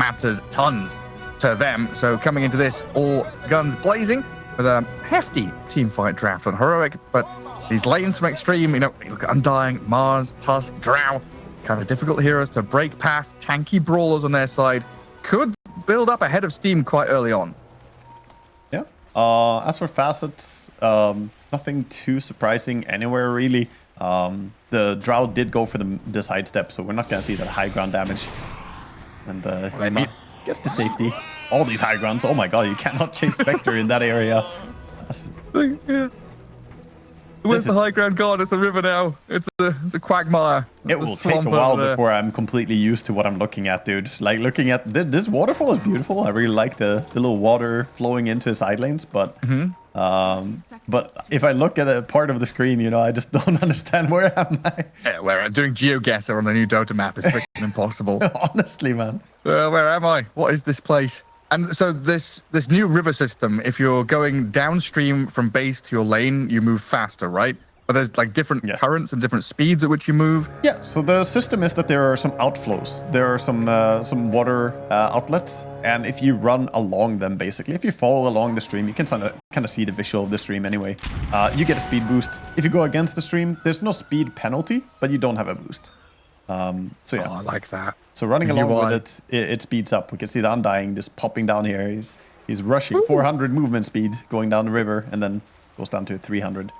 matters tons to them. So coming into this, all guns blazing with a hefty team fight draft on Heroic, but these lanes from Xtreme, you look at Undying, Mars, Tusk, Drow, kind of difficult heroes to break past. Tanky brawlers on their side could build up ahead of steam quite early on. Yeah. As for facets, nothing too surprising anywhere really. The Drow did go for the sidestep, so we're not going to see that high ground damage. And guess the safety. All these high grounds. Oh my god, you cannot chase Spectre in that area. Yeah. Where's the high ground gone? It's a river now. It's a quagmire. It will take a while before I'm completely used to what I'm looking at, dude. Like, looking at this waterfall is beautiful. I really like the little water flowing into side lanes, but but if I look at a part of the screen, I just don't understand where am I. Yeah, where doing GeoGuessr on the new Dota map is freaking impossible. Honestly, man. Where am I? What is this place? And so this new river system, if you're going downstream from base to your lane, you move faster, right? But there's like different currents and different speeds at which you move. Yeah, so the system is that there are some outflows. There are some water outlets, and if you run along them, basically, if you follow along the stream, you can kind of see the visual of the stream anyway. You get a speed boost. If you go against the stream, there's no speed penalty, but you don't have a boost. So yeah. Oh, I like that. So running along with it speeds up. We can see the Undying just popping down here. He's rushing 400 movement speed going down the river, and then goes down to 300.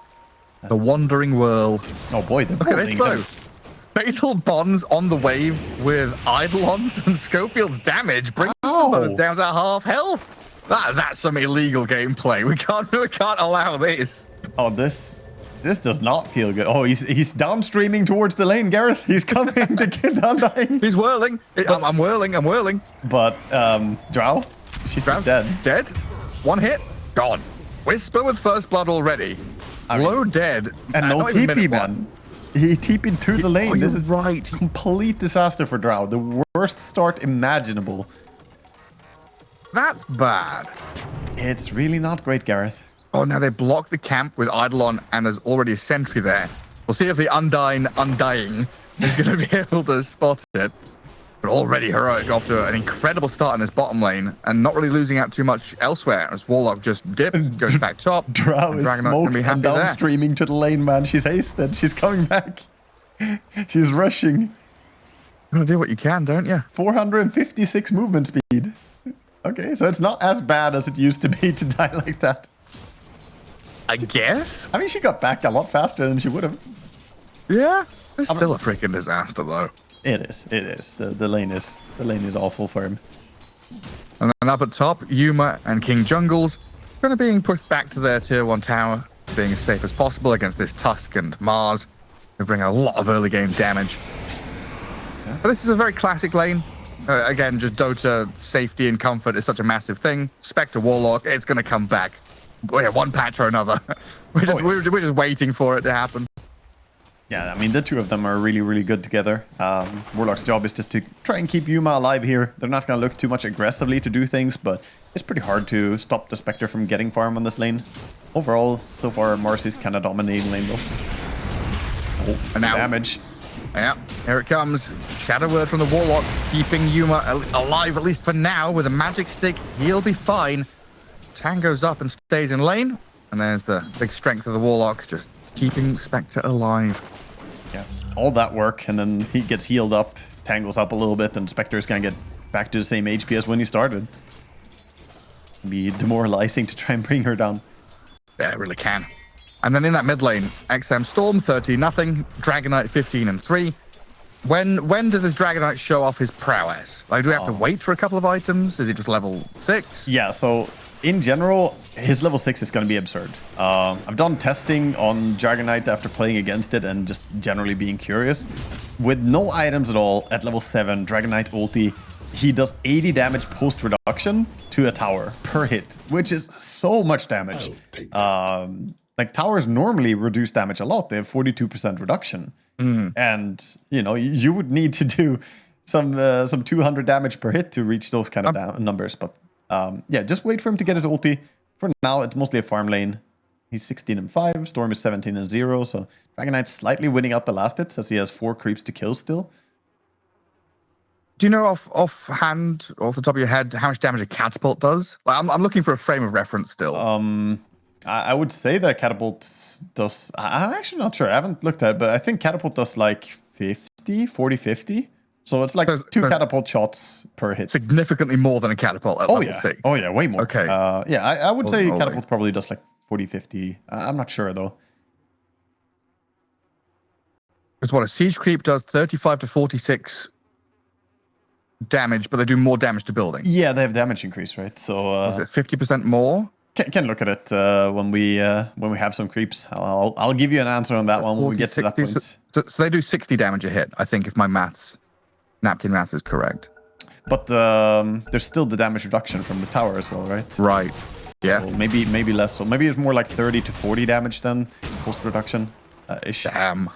The Wandering Whirl. Oh boy, look at this though. Fatal Bonds on the wave with Eidolons and Schofield's damage brings them both down to half health. That's some illegal gameplay. We can't allow this. Oh, this does not feel good. Oh, he's downstreaming towards the lane, Gareth. He's coming to get Undying. He's whirling. I'm whirling. But Drow, she's dead. Dead. One hit, gone. Whisper with first blood already. Low dead. And no TP, man. He TP'd to the lane. This is right. Complete disaster for Drow. The worst start imaginable. That's bad. It's really not great, Gareth. Oh, now they block the camp with Eidolon, and there's already a sentry there. We'll see if the Undying is going to be able to spot it. But already Heroic off to an incredible start in this bottom lane, and not really losing out too much elsewhere, as Warlock just dips, goes back top. Drow is smoked and downstreaming to the lane, man. She's hasted. She's coming back. She's rushing. You gotta do what you can, don't you? 456 movement speed. Okay, so it's not as bad as it used to be to die like that. I guess? I mean, she got back a lot faster than she would have. Yeah, it's still a freaking disaster, though. It is. The lane is awful for him. And then up at top, Yuma and King Jungles kind of being pushed back to their tier 1 tower, being as safe as possible against this Tusk and Mars, who bring a lot of early game damage. Yeah. But this is a very classic lane. Again, just Dota safety and comfort is such a massive thing. Spectre Warlock, it's going to come back. One patch or another. We're just waiting for it to happen. Yeah, I mean, the two of them are really, really good together. Warlock's job is just to try and keep Yuma alive here. They're not going to look too much aggressively to do things, but it's pretty hard to stop the Spectre from getting farm on this lane. Overall, so far, Marcy's kind of dominating lane, though. Oh, and now damage. Yeah, here it comes. Shadow Word from the Warlock, keeping Yuma alive, at least for now, with a magic stick. He'll be fine. Tang goes up and stays in lane. And there's the big strength of the Warlock, just keeping Spectre alive. Yeah, all that work, and then he gets healed up, tangles up a little bit, and Spectre's gonna get back to the same HP as when he started. It'd be demoralizing to try and bring her down. Yeah, it really can. And then in that mid lane, XM Storm 13-0, Dragonite 15-3. When does this Dragonite show off his prowess? Like, do we have to wait for a couple of items? Is it just level 6? Yeah, so in general, his level 6 is going to be absurd. I've done testing on Dragonite after playing against it and just generally being curious. With no items at all, at level 7, Dragonite ulti, he does 80 damage post-reduction to a tower per hit, which is so much damage. Like, towers normally reduce damage a lot. They have 42% reduction. And, you would need to do some 200 damage per hit to reach those kind of numbers. But yeah, just wait for him to get his ulti. For now, it's mostly a farm lane. He's 16-5. Storm is 17-0. So Dragonite's slightly winning out the last hits as he has 4 creeps to kill still. Do you know offhand, off the top of your head, how much damage a catapult does? Like, I'm looking for a frame of reference still. I would say that catapult does... I'm actually not sure. I haven't looked at it, but I think catapult does like 40, 50. So it's like two catapult shots per hit. Significantly more than a catapult at level 6. Oh, yeah, way more. Okay. Yeah, I would say catapult probably does like 40, 50. I'm not sure, though. Because what a siege creep does 35 to 46 damage, but they do more damage to building. Yeah, they have damage increase, right? So is it 50% more? Can look at it when we have some creeps. I'll give you an answer on that one when we get to that point. So they do 60 damage a hit, I think, if my napkin maths is correct. But there's still the damage reduction from the tower as well, right? Right. So yeah. Maybe less. So maybe it's more like 30 to 40 damage then post reduction. Ish. Damn.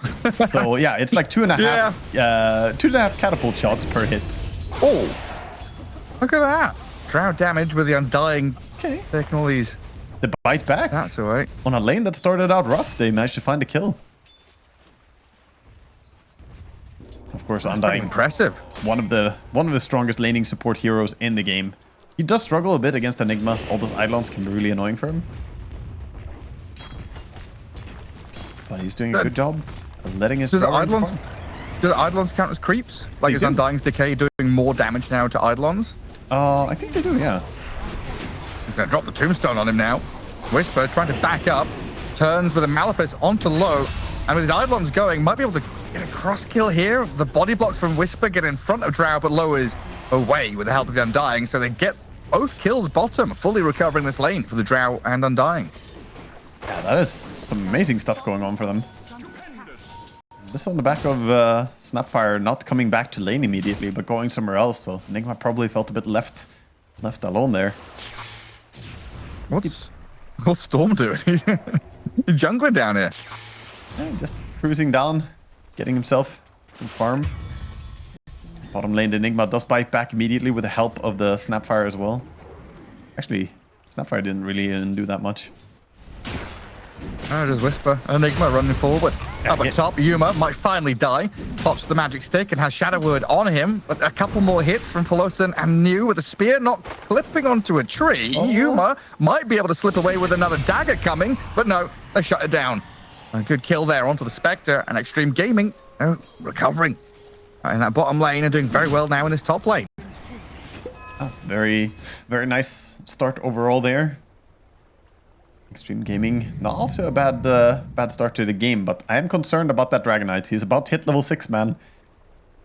So yeah, it's like 2.5 catapult shots per hit. Oh, look at that. Drow damage with the Undying. Okay. Taking all these. The bite back. That's all right. On a lane that started out rough, they managed to find a kill. Of course, Undying. Impressive. One of the strongest laning support heroes in the game. He does struggle a bit against Enigma. All those Eidolons can be really annoying for him. But he's doing a good job of letting his... Do the Eidolons count as creeps? Like, is Undying's Decay doing more damage now to Eidolons? I think they do, yeah. He's going to drop the tombstone on him now. Whisper trying to back up. Turns with a Malefice onto low. And with his Eidolons going, might be able to get a cross kill here. The body blocks from Whisper get in front of Drow, but Low is away with the help of the Undying. So they get both kills bottom, fully recovering this lane for the Drow and Undying. Yeah, that is some amazing stuff going on for them. This on the back of Snapfire not coming back to lane immediately, but going somewhere else. So Enigma probably felt a bit left alone there. What's Storm doing? He's jungling down here. Yeah, just cruising down, getting himself some farm. Bottom lane, the Enigma does bite back immediately with the help of the Snapfire as well. Actually, Snapfire didn't really do that much. Oh, just Whisper. Enigma running forward. Up at top, Yuma might finally die. Pops the magic stick and has Shadow Word on him. But a couple more hits from Pelosin and New with the spear not clipping onto a tree. Oh. Yuma might be able to slip away with another dagger coming, but no, they shut it down. A good kill there onto the Spectre, and Xtreme Gaming recovering in that bottom lane and doing very well now in this top lane. Oh, very, very nice start overall there. Xtreme Gaming, not off to a bad start to the game, but I am concerned about that Dragon Knight. He's about to hit level 6, man.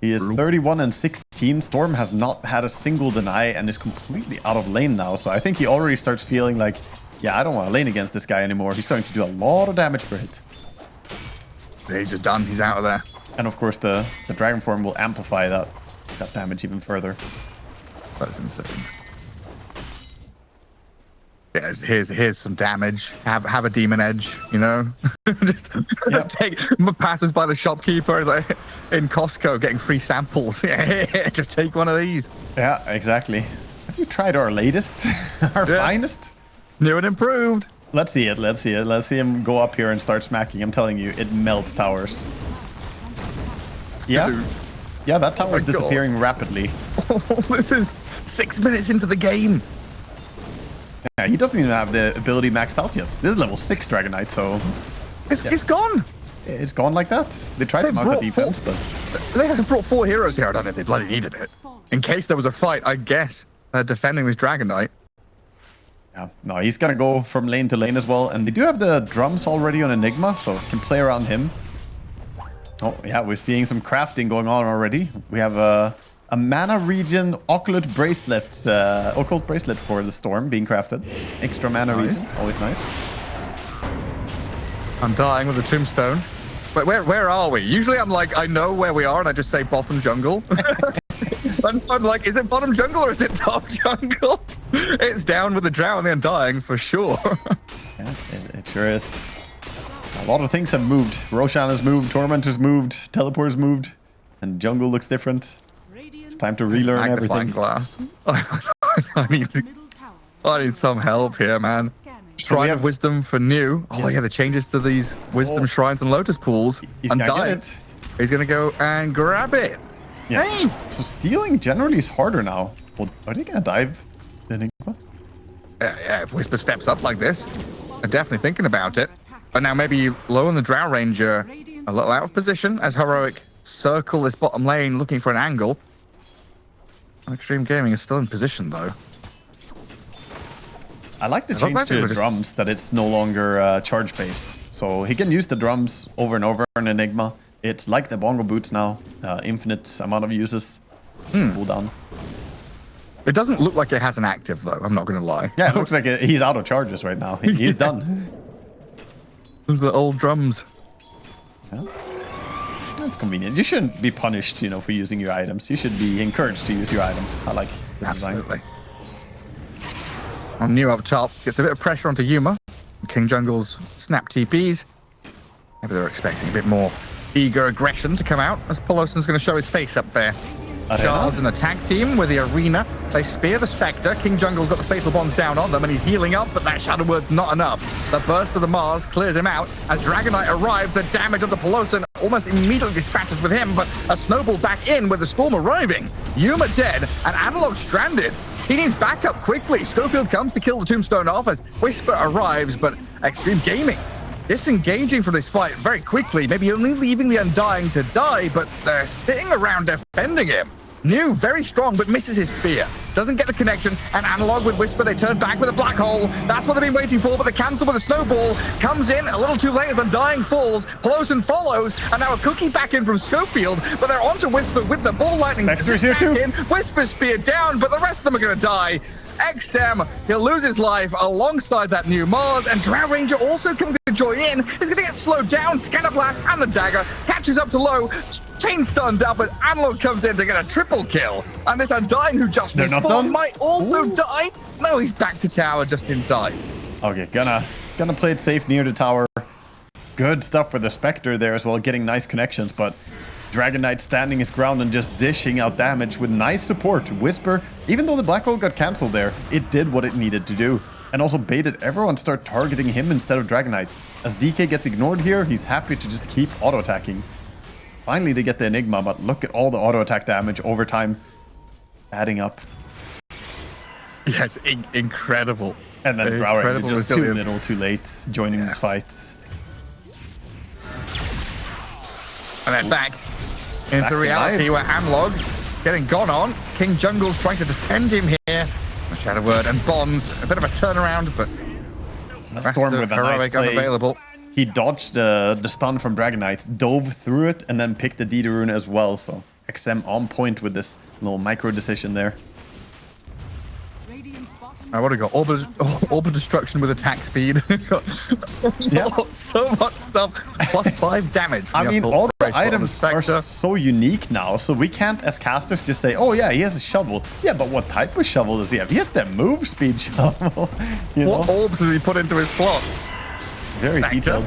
He is 31 and 16. Storm has not had a single deny and is completely out of lane now. So I think he already starts feeling like, yeah, I don't want to lane against this guy anymore. He's starting to do a lot of damage per hit. He's done. He's out of there. And of course, the Dragon Form will amplify that damage even further. That's insane. Yeah, here's some damage. Have a demon edge, you know. just take passes by the shopkeeper like in Costco getting free samples. Just take one of these. Yeah, exactly. Have you tried our latest, our finest? New and improved. Let's see it. Let's see it. Let's see him go up here and start smacking. I'm telling you, it melts towers. Yeah, yeah, that tower is disappearing rapidly. Oh, this is 6 minutes into the game. Yeah, he doesn't even have the ability maxed out yet. This is level 6 Dragon Knight, so... It's gone! It's gone like that. They tried to mount the defense, but... They have brought 4 heroes here. I don't know if they bloody needed it. In case there was a fight, I guess, defending this Dragon Knight. Yeah, no, he's gonna go from lane to lane as well. And they do have the drums already on Enigma, so can play around him. Oh, yeah, we're seeing some crafting going on already. We have a mana regen occult bracelet for the Storm being crafted. Extra mana regen, always nice. I'm dying with a tombstone. But where are we? Usually I'm like, I know where we are and I just say bottom jungle. I'm like, is it bottom jungle or is it top jungle? It's down with the Drow and the Undying for sure. Yeah, it sure is. A lot of things have moved. Roshan has moved, Torment has moved, Teleport has moved, and jungle looks different. It's time to relearn everything. Glass. I need some help here, man. Shrine of Wisdom for New. Oh yeah, the changes to these Wisdom Shrines and Lotus Pools. He's gonna get it. He's gonna go and grab it. Yes. Hey! So stealing generally is harder now. Well, are they gonna dive the Enigma? Yeah, if Whisper steps up like this, I'm definitely thinking about it. But now maybe low on the Drow Ranger, a little out of position as Heroic circle this bottom lane looking for an angle. Xtreme Gaming is still in position though. I like the change to the drums, that it's no longer charge-based. So he can use the drums over and over in Enigma. It's like the bongo boots now. Infinite amount of uses. Cooldown. It doesn't look like it has an active though, I'm not going to lie. Yeah, it looks like he's out of charges right now. He's done. Those are the old drums. Yeah. That's convenient. You shouldn't be punished, you know, for using your items. You should be encouraged to use your items. I like the Absolutely. On New up top, gets a bit of pressure onto Yuma. King Jungle's snap TPs. Maybe they're expecting a bit more eager aggression to come out as Peloson's going to show his face up there. Shards and the tag team with the arena. They spear the Spectre. King Jungle's got the Fatal Bonds down on them and he's healing up, but that Shadow Word's not enough. The burst of the Mars clears him out. As Dragonite arrives, the damage onto Peloson almost immediately dispatches with him, but a snowball back in with the Storm arriving. Yuma dead and Analog stranded. He needs backup quickly. Schofield comes to kill the Tombstone off as Whisper arrives, but Xtreme Gaming disengaging from this fight very quickly, maybe only leaving the Undying to die, but they're sitting around defending him. New, very strong, but misses his spear. Doesn't get the connection, and Analog with Whisper, they turn back with a black hole. That's what they've been waiting for, but the cancel with a snowball comes in a little too late as Undying falls. Peloson follows, and now a cookie back in from Schofield, but they're onto Whisper with the ball lightning. Spectre's here too. Whisper spear down, but the rest of them are going to die. XM, he'll lose his life alongside that new Mars, and Drow Ranger also coming to join in. He's going to get slowed down. Scatter Blast and the dagger catches up to low. Chain stunned up, but Analog comes in to get a triple kill. And this Undying who just respawned might also die. No, he's back to tower just in time. Okay, gonna play it safe near the tower. Good stuff for the Spectre there as well, getting nice connections, but Dragon Knight standing his ground and just dishing out damage with nice support. Whisper, even though the black hole got cancelled there, it did what it needed to do. And also baited everyone start targeting him instead of Dragon Knight. As DK gets ignored here, he's happy to just keep auto-attacking. Finally, they get the Enigma, but look at all the auto-attack damage over time adding up. Yes, incredible. And then Drow Ranger just too little, too late, joining this fight. And then back into reality where Analog getting gone on. King Jungle's trying to defend him here. A Shadow Word and Bonds, a bit of a turnaround, but a Storm with a nice play. Unavailable. He dodged the stun from Dragon Knight, dove through it, and then picked the D rune as well. So XM on point with this little micro decision there. I would have got orbital destruction with attack speed. Yeah, so much stuff. Plus 5 damage. I mean, all the items are so unique now, so we can't, as casters, just say, "Oh yeah, he has a shovel." Yeah, but what type of shovel does he have? He has the move speed shovel. What orbs does he put into his slots? Very detailed.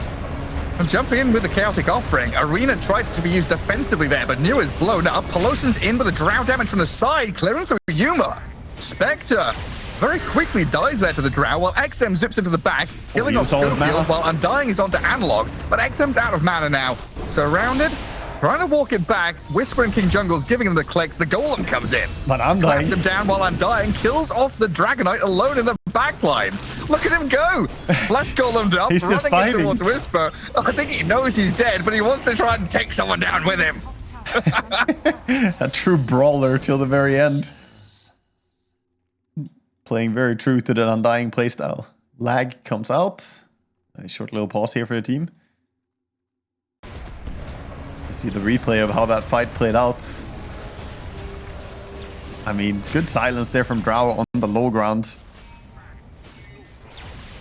And jumping in with the Chaotic Offering, Arena tried to be used defensively there, but New is blown up. Peloson's in with a drow damage from the side, clearing through Yuma. Spectre very quickly dies there to the drow, while XM zips into the back, killing off Schofield, while Undying is onto Analog. But XM's out of mana now. Surrounded, trying to walk it back. Whisper and King Jungle's giving him the clicks. The Golem comes in. But Undying claps him down while Undying kills off the Dragonite alone in the backlines. Look at him go! Flash Golemed up, he's just running fighting. towards Whisper. I think he knows he's dead, but he wants to try and take someone down with him. A true brawler till the very end. Playing very true to the Undying playstyle. Lag comes out. A short little pause here for the team. See the replay of how that fight played out. I mean, good silence there from Drow on the low ground.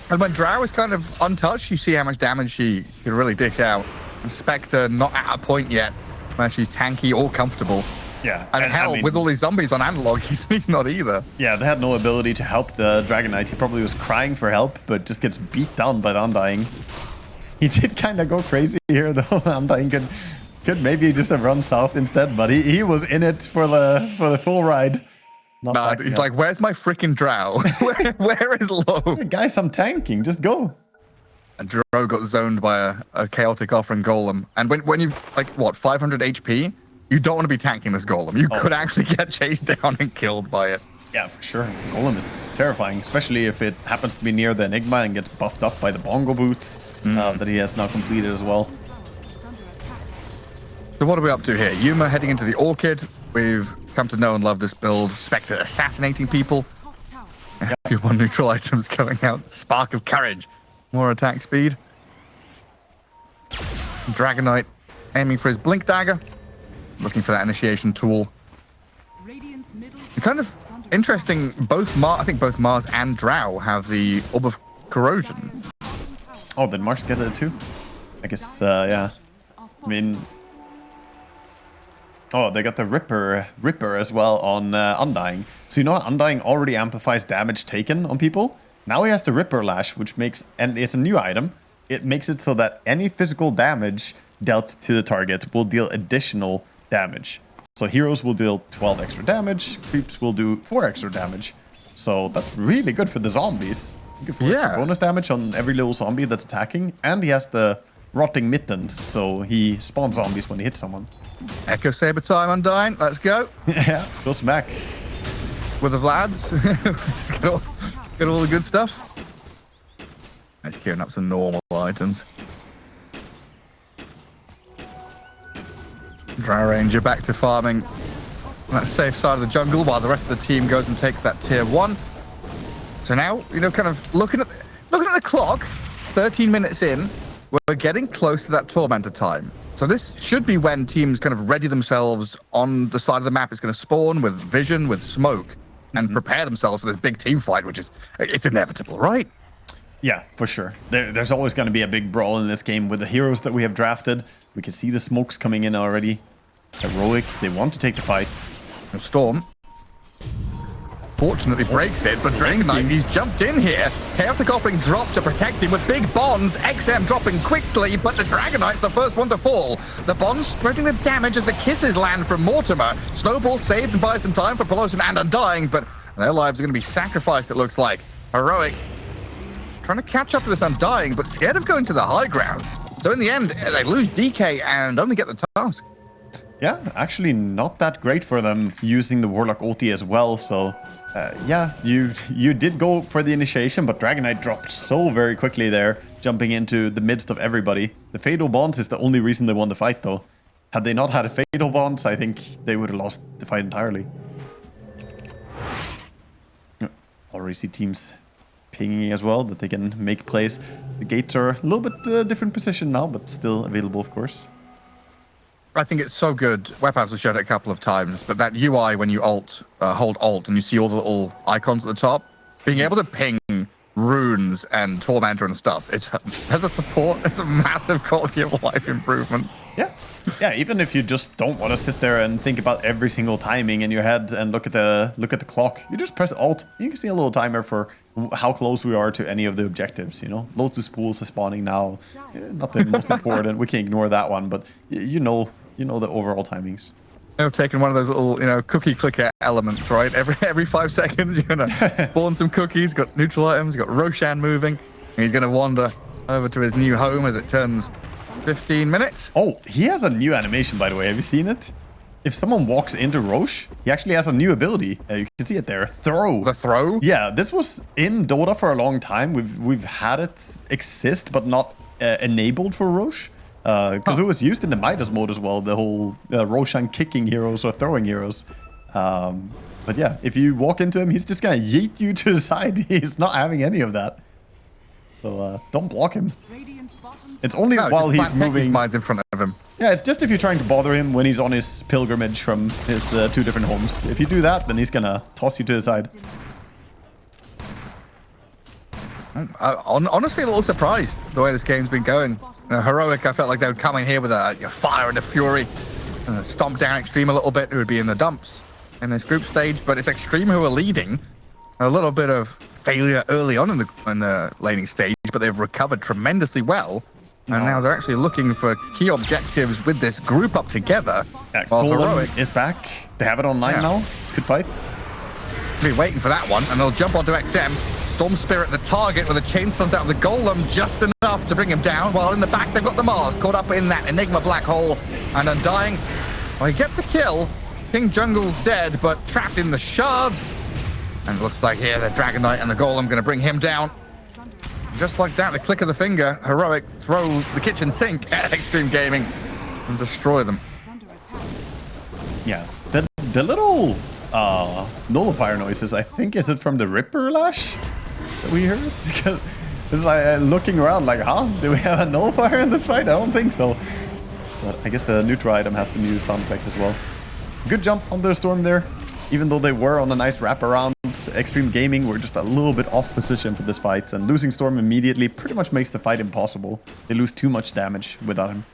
And when Drow is kind of untouched, you see how much damage she can really dish out. And Spectre not at a point yet where she's tanky or comfortable. Yeah. And hell, I mean, with all these zombies on Analog, he's not either. Yeah, they had no ability to help the Dragon Knight. He probably was crying for help, but just gets beat down by the Undying. He did kind of go crazy here, though. Undying could maybe just have run south instead, but he was in it for the full ride. He's like, where's my freaking Drow? where is Low? Hey, guys, I'm tanking. Just go. And Drow got zoned by a Chaotic Offering Golem. And when you've, like, what, 500 HP? you don't want to be tanking this golem. You could actually get chased down and killed by it. Yeah, for sure. The golem is terrifying, especially if it happens to be near the Enigma and gets buffed up by the bongo boot that he has now completed as well. So what are we up to here? Yuma heading into the Orchid. We've come to know and love this build. Spectre assassinating people. A few more neutral items coming out. Spark of Courage. More attack speed. Dragonite aiming for his Blink Dagger. Looking for that initiation tool. Kind of interesting, I think both Mars and Drow have the Orb of Corrosion. Oh, did Mars get it too? I guess, yeah. I mean... Oh, they got the Ripper as well on Undying. So you know Undying already amplifies damage taken on people? Now he has the Ripper Lash, which makes... And it's a new item. It makes it so that any physical damage dealt to the target will deal additional damage. So heroes will deal 12 extra damage, creeps will do 4 extra damage. So that's really good for the zombies. You get 4 extra bonus damage on every little zombie that's attacking. And he has the Rotting Mittens, so he spawns zombies when he hits someone. Echo Saber time, Undying. Let's go. Yeah, go smack. With the Vlads. get all the good stuff. Let's queuing up some normal items. Drow Ranger back to farming that safe side of the jungle while the rest of the team goes and takes that tier 1. So now, you know, kind of looking at the clock, 13 minutes in, we're getting close to that Tormentor time. So this should be when teams kind of ready themselves on the side of the map. It's going to spawn with vision, with smoke, and prepare themselves for this big team fight, which is, it's inevitable, right? Yeah, for sure. There's always going to be a big brawl in this game with the heroes that we have drafted. We can see the smokes coming in already. Heroic, they want to take the fight. And Storm fortunately breaks it, but Dragonite, he's jumped in here. Chaotic Offering dropped to protect him with big bonds. XM dropping quickly, but the Dragonite's the first one to fall. The bonds spreading the damage as the kisses land from Mortimer. Snowball saved and buys some time for Pelosi and Undying, but their lives are going to be sacrificed, it looks like. Heroic trying to catch up to this Undying, but scared of going to the high ground. So in the end, they lose DK and only get the task. Yeah, actually not that great for them using the Warlock ulti as well. So yeah, you did go for the initiation, but Dragonite dropped so very quickly there, jumping into the midst of everybody. The Fatal Bonds is the only reason they won the fight, though. Had they not had a Fatal Bonds, I think they would have lost the fight entirely. Already see teams pinging as well, that they can make plays. The gates are a little bit different position now, but still available, of course. I think it's so good. Webhouse has showed it a couple of times, but that UI when you hold Alt and you see all the little icons at the top, being able to ping runes and Tormentor and stuff, it has a support. It's a massive quality of life improvement. Yeah, yeah. Even if you just don't want to sit there and think about every single timing in your head and look at the clock, you just press Alt. You can see a little timer for how close we are to any of the objectives. You know, Lotus Pools is spawning now. Not the most important. We can ignore that one, but you know the overall timings. I've taken one of those little, cookie clicker elements, right? Every 5 seconds, you're gonna spawn some cookies. Got neutral items. Got Roshan moving, and he's gonna wander over to his new home as it turns 15 minutes. Oh, he has a new animation, by the way. Have you seen it? If someone walks into Roche, he actually has a new ability. You can see it there. Throw. The throw? Yeah, this was in Dota for a long time. We've had it exist, but not enabled for Roche. Because it was used in the Midas mode as well, the whole Roshan kicking heroes or throwing heroes. But yeah, if you walk into him, he's just gonna yeet you to the side. He's not having any of that. So don't block him. It's only while he's moving. Mines in front of him. Yeah, it's just if you're trying to bother him when he's on his pilgrimage from his 2 different homes. If you do that, then he's gonna toss you to the side. Honestly, a little surprised the way this game's been going. Heroic, I felt like they would come in here with a fire and a fury and stomp down Xtreme a little bit, who would be in the dumps in this group stage. But it's Xtreme who are leading. A little bit of failure early on in the laning stage, but they've recovered tremendously well. And now they're actually looking for key objectives with this group up together. While Heroic is back. They have it online now. Could fight. Be waiting for that one, and they'll jump onto XM. Storm Spirit, the target, with a chain slant out of the golem, just enough to bring him down. While in the back, they've got the Mars caught up in that Enigma black hole. And Undying Well, he gets a kill. King Jungle's dead, but trapped in the shards. And it looks like here the Dragon Knight and the Golem going to bring him down. Just like that, the click of the finger, Heroic throw the kitchen sink at Xtreme Gaming and destroy them. Yeah, the little nullifier noises, I think, is it from the Ripper Lash that we heard? Because it's like looking around like, huh? Do we have a nullifier in this fight? I don't think so. But I guess the neutral item has the new sound effect as well. Good jump on their Storm there. Even though they were on a nice wraparound, Xtreme Gaming were just a little bit off position for this fight. And losing Storm immediately pretty much makes the fight impossible. They lose too much damage without him.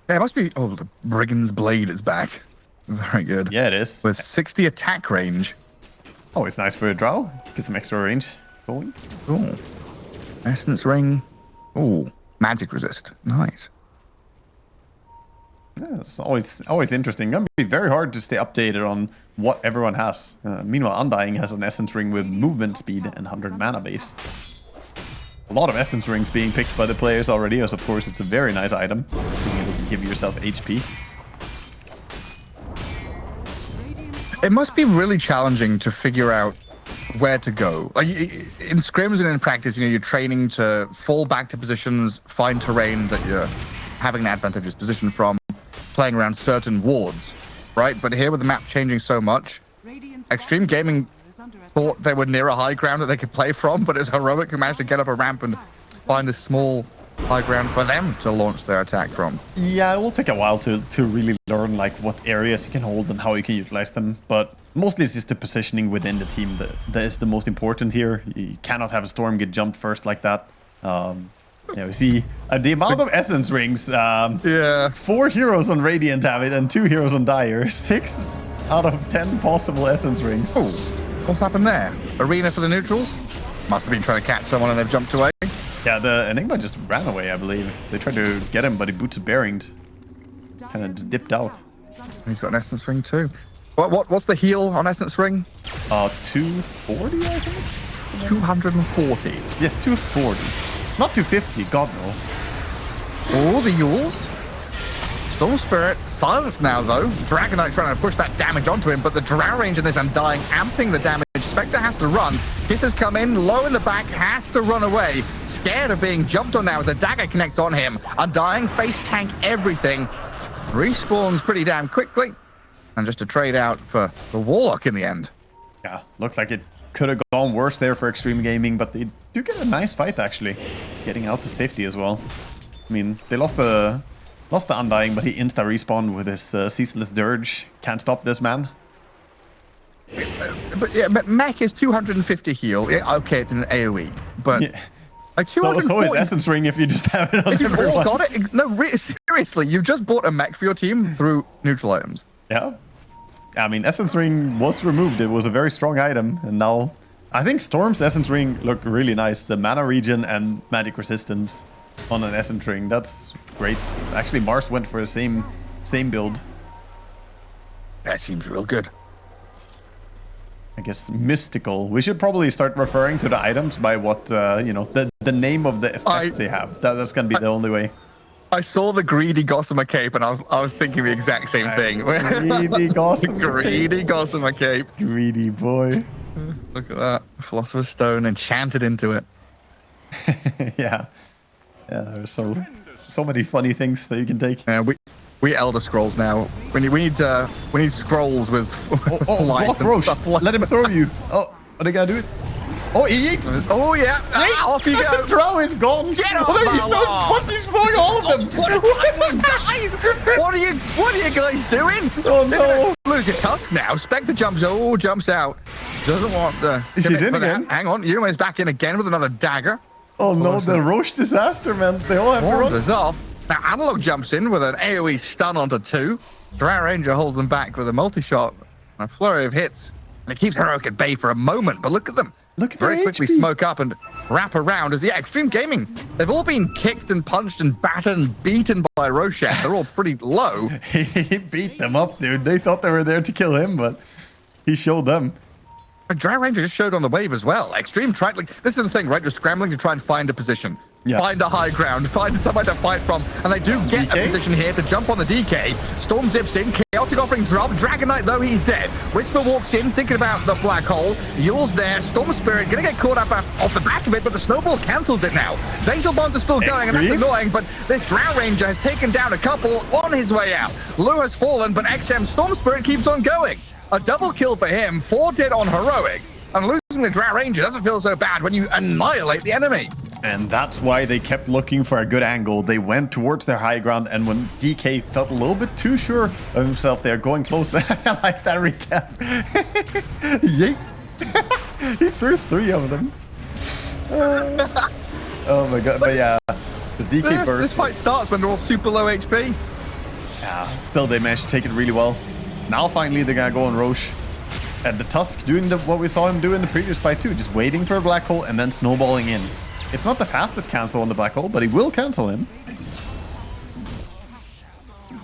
Yeah, it must be... Oh, the Brigand's Blade is back. Very good. Yeah, it is. With 60 attack range. Oh, it's nice for a drow. Get some extra range going. Oh, Essence Ring. Oh, magic resist. Nice. Yeah, it's always interesting. Gonna be very hard to stay updated on what everyone has. Meanwhile, Undying has an Essence Ring with movement speed and 100 mana base. A lot of Essence Rings being picked by the players already, as of course it's a very nice item, being able to give yourself HP. It must be really challenging to figure out where to go. Like in scrims and in practice, you're training to fall back to positions, find terrain that you're having an advantageous position from, playing around certain wards, right? But here with the map changing so much, Xtreme Gaming thought they were near a high ground that they could play from, but it's Heroic who managed to get up a ramp and find a small high ground for them to launch their attack from. Yeah, it will take a while to really learn like what areas you can hold and how you can utilize them, but mostly it's just the positioning within the team that is the most important here. You cannot have a Storm get jumped first like that. Yeah, we see the amount of Essence Rings. Yeah. 4 heroes on Radiant have it and 2 heroes on Dire. 6 out of 10 possible Essence Rings. Oh, what's happened there? Arena for the neutrals? Must have been trying to catch someone and they've jumped away. Yeah, the Enigma just ran away, I believe. They tried to get him, but he boots a bearinged. Kind of just dipped out. He's got an Essence Ring too. What's the heal on Essence Ring? 240, I think? 240. Yes, 240. Not 250, God no. Oh, the Yules. Storm Spirit silenced now though. Dragon Knight trying to push that damage onto him, but the drow range in this Undying amping the damage. Spectre has to run. Kiss has come in, low in the back, has to run away. Scared of being jumped on now as the dagger connects on him. Undying face tank everything. Respawns pretty damn quickly. And just a trade out for the Warlock in the end. Yeah, looks like it could have gone worse there for Xtreme Gaming, but they do get a nice fight actually. Getting out to safety as well. I mean, they lost the Undying, but he insta-respawned with his Ceaseless Dirge. Can't stop this man. But yeah, Mech is 250 heal. Yeah, okay, it's an AoE, but Yeah. like So 240. is Essence Ring if you just have it on If you've all everyone. got it, no, seriously, you've just bought a mech for your team through neutral items. Yeah. I mean, Essence Ring was removed. It was a very strong item, and now I think Storm's Essence Ring look really nice. The mana regen and magic resistance on an Essence Ring. That's great. Actually, Mars went for the same build. That seems real good. I guess mystical. We should probably start referring to the items by what you know, the name of the effect they have. That's gonna be the only way. I saw the greedy Gossamer cape, and I was thinking the exact same thing. Greedy Gossamer. Greedy Gossamer cape. Greedy boy. Look at that, Philosopher's Stone enchanted into it. Yeah. Yeah. There's so many funny things that you can take. We Elder Scrolls now. We need scrolls with light Block and Roche. stuff like Let him throw you. Oh, are they gonna do it? Oh, he eats. Oh yeah, off you go. The drow is gone. Get off What my lawn. What? He's throwing all of them. What are you guys doing? Oh no. Lose your tusk now. Spectre jumps out. Doesn't want the. She's in again. Hang on, Yuma's back in again with another dagger. Oh no, the Roche disaster, man. They all have to run. Wanders off. Now Analog jumps in with an AoE stun onto 2. Drow Ranger holds them back with a multi-shot and a flurry of hits. And it keeps Heroic at bay for a moment, but look at them. Look at Very their quickly HP. smoke up and wrap around as, yeah, Xtreme Gaming. They've all been kicked and punched and battered and beaten by Roshan. They're all pretty low. He beat them up, dude. They thought they were there to kill him, but he showed them. But Drow Ranger just showed on the wave as well. Xtreme tried, like, this is the thing, right? You're scrambling to try and find a position. Yeah. find a high ground, find somewhere to fight from, and they do get DK? a position here to jump on the DK. Storm zips in, Chaotic offering drop, Dragon Knight though, he's dead. Whisper walks in, thinking about the black hole. Yule's there, Storm Spirit gonna get caught up off the back of it, but the snowball cancels it now. Fatal Bonds are still going, and that's annoying, but this Drow Ranger has taken down a couple on his way out. Lou has fallen, but XM Storm Spirit keeps on going. A double kill for him, 4 dead on Heroic, and losing the Drow Ranger doesn't feel so bad when you annihilate the enemy. And that's why they kept looking for a good angle. They went towards their high ground, and when DK felt a little bit too sure of himself, they're going close. I like that recap. Yeet. He threw 3 of them. Oh my god, but yeah, the DK burst. This fight starts when they're all super low HP. Yeah, still they managed to take it really well. Now finally they're gonna go on Roche. And the Tusk doing what we saw him do in the previous fight too, just waiting for a black hole and then snowballing in. It's not the fastest cancel on the black hole, but he will cancel him.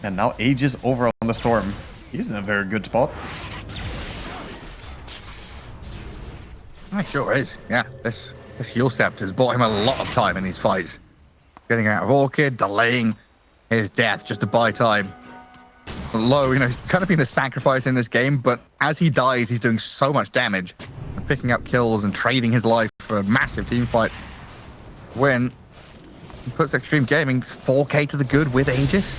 And now Aegis over on the Storm. He's in a very good spot. He sure is. Yeah, this Yulcept has bought him a lot of time in these fights. Getting out of Orchid, delaying his death just to buy time. Low, he's kind of been the sacrifice in this game, but as he dies, he's doing so much damage. And picking up kills and trading his life for a massive team fight. Win. He puts Xtreme Gaming 4K to the good with Aegis.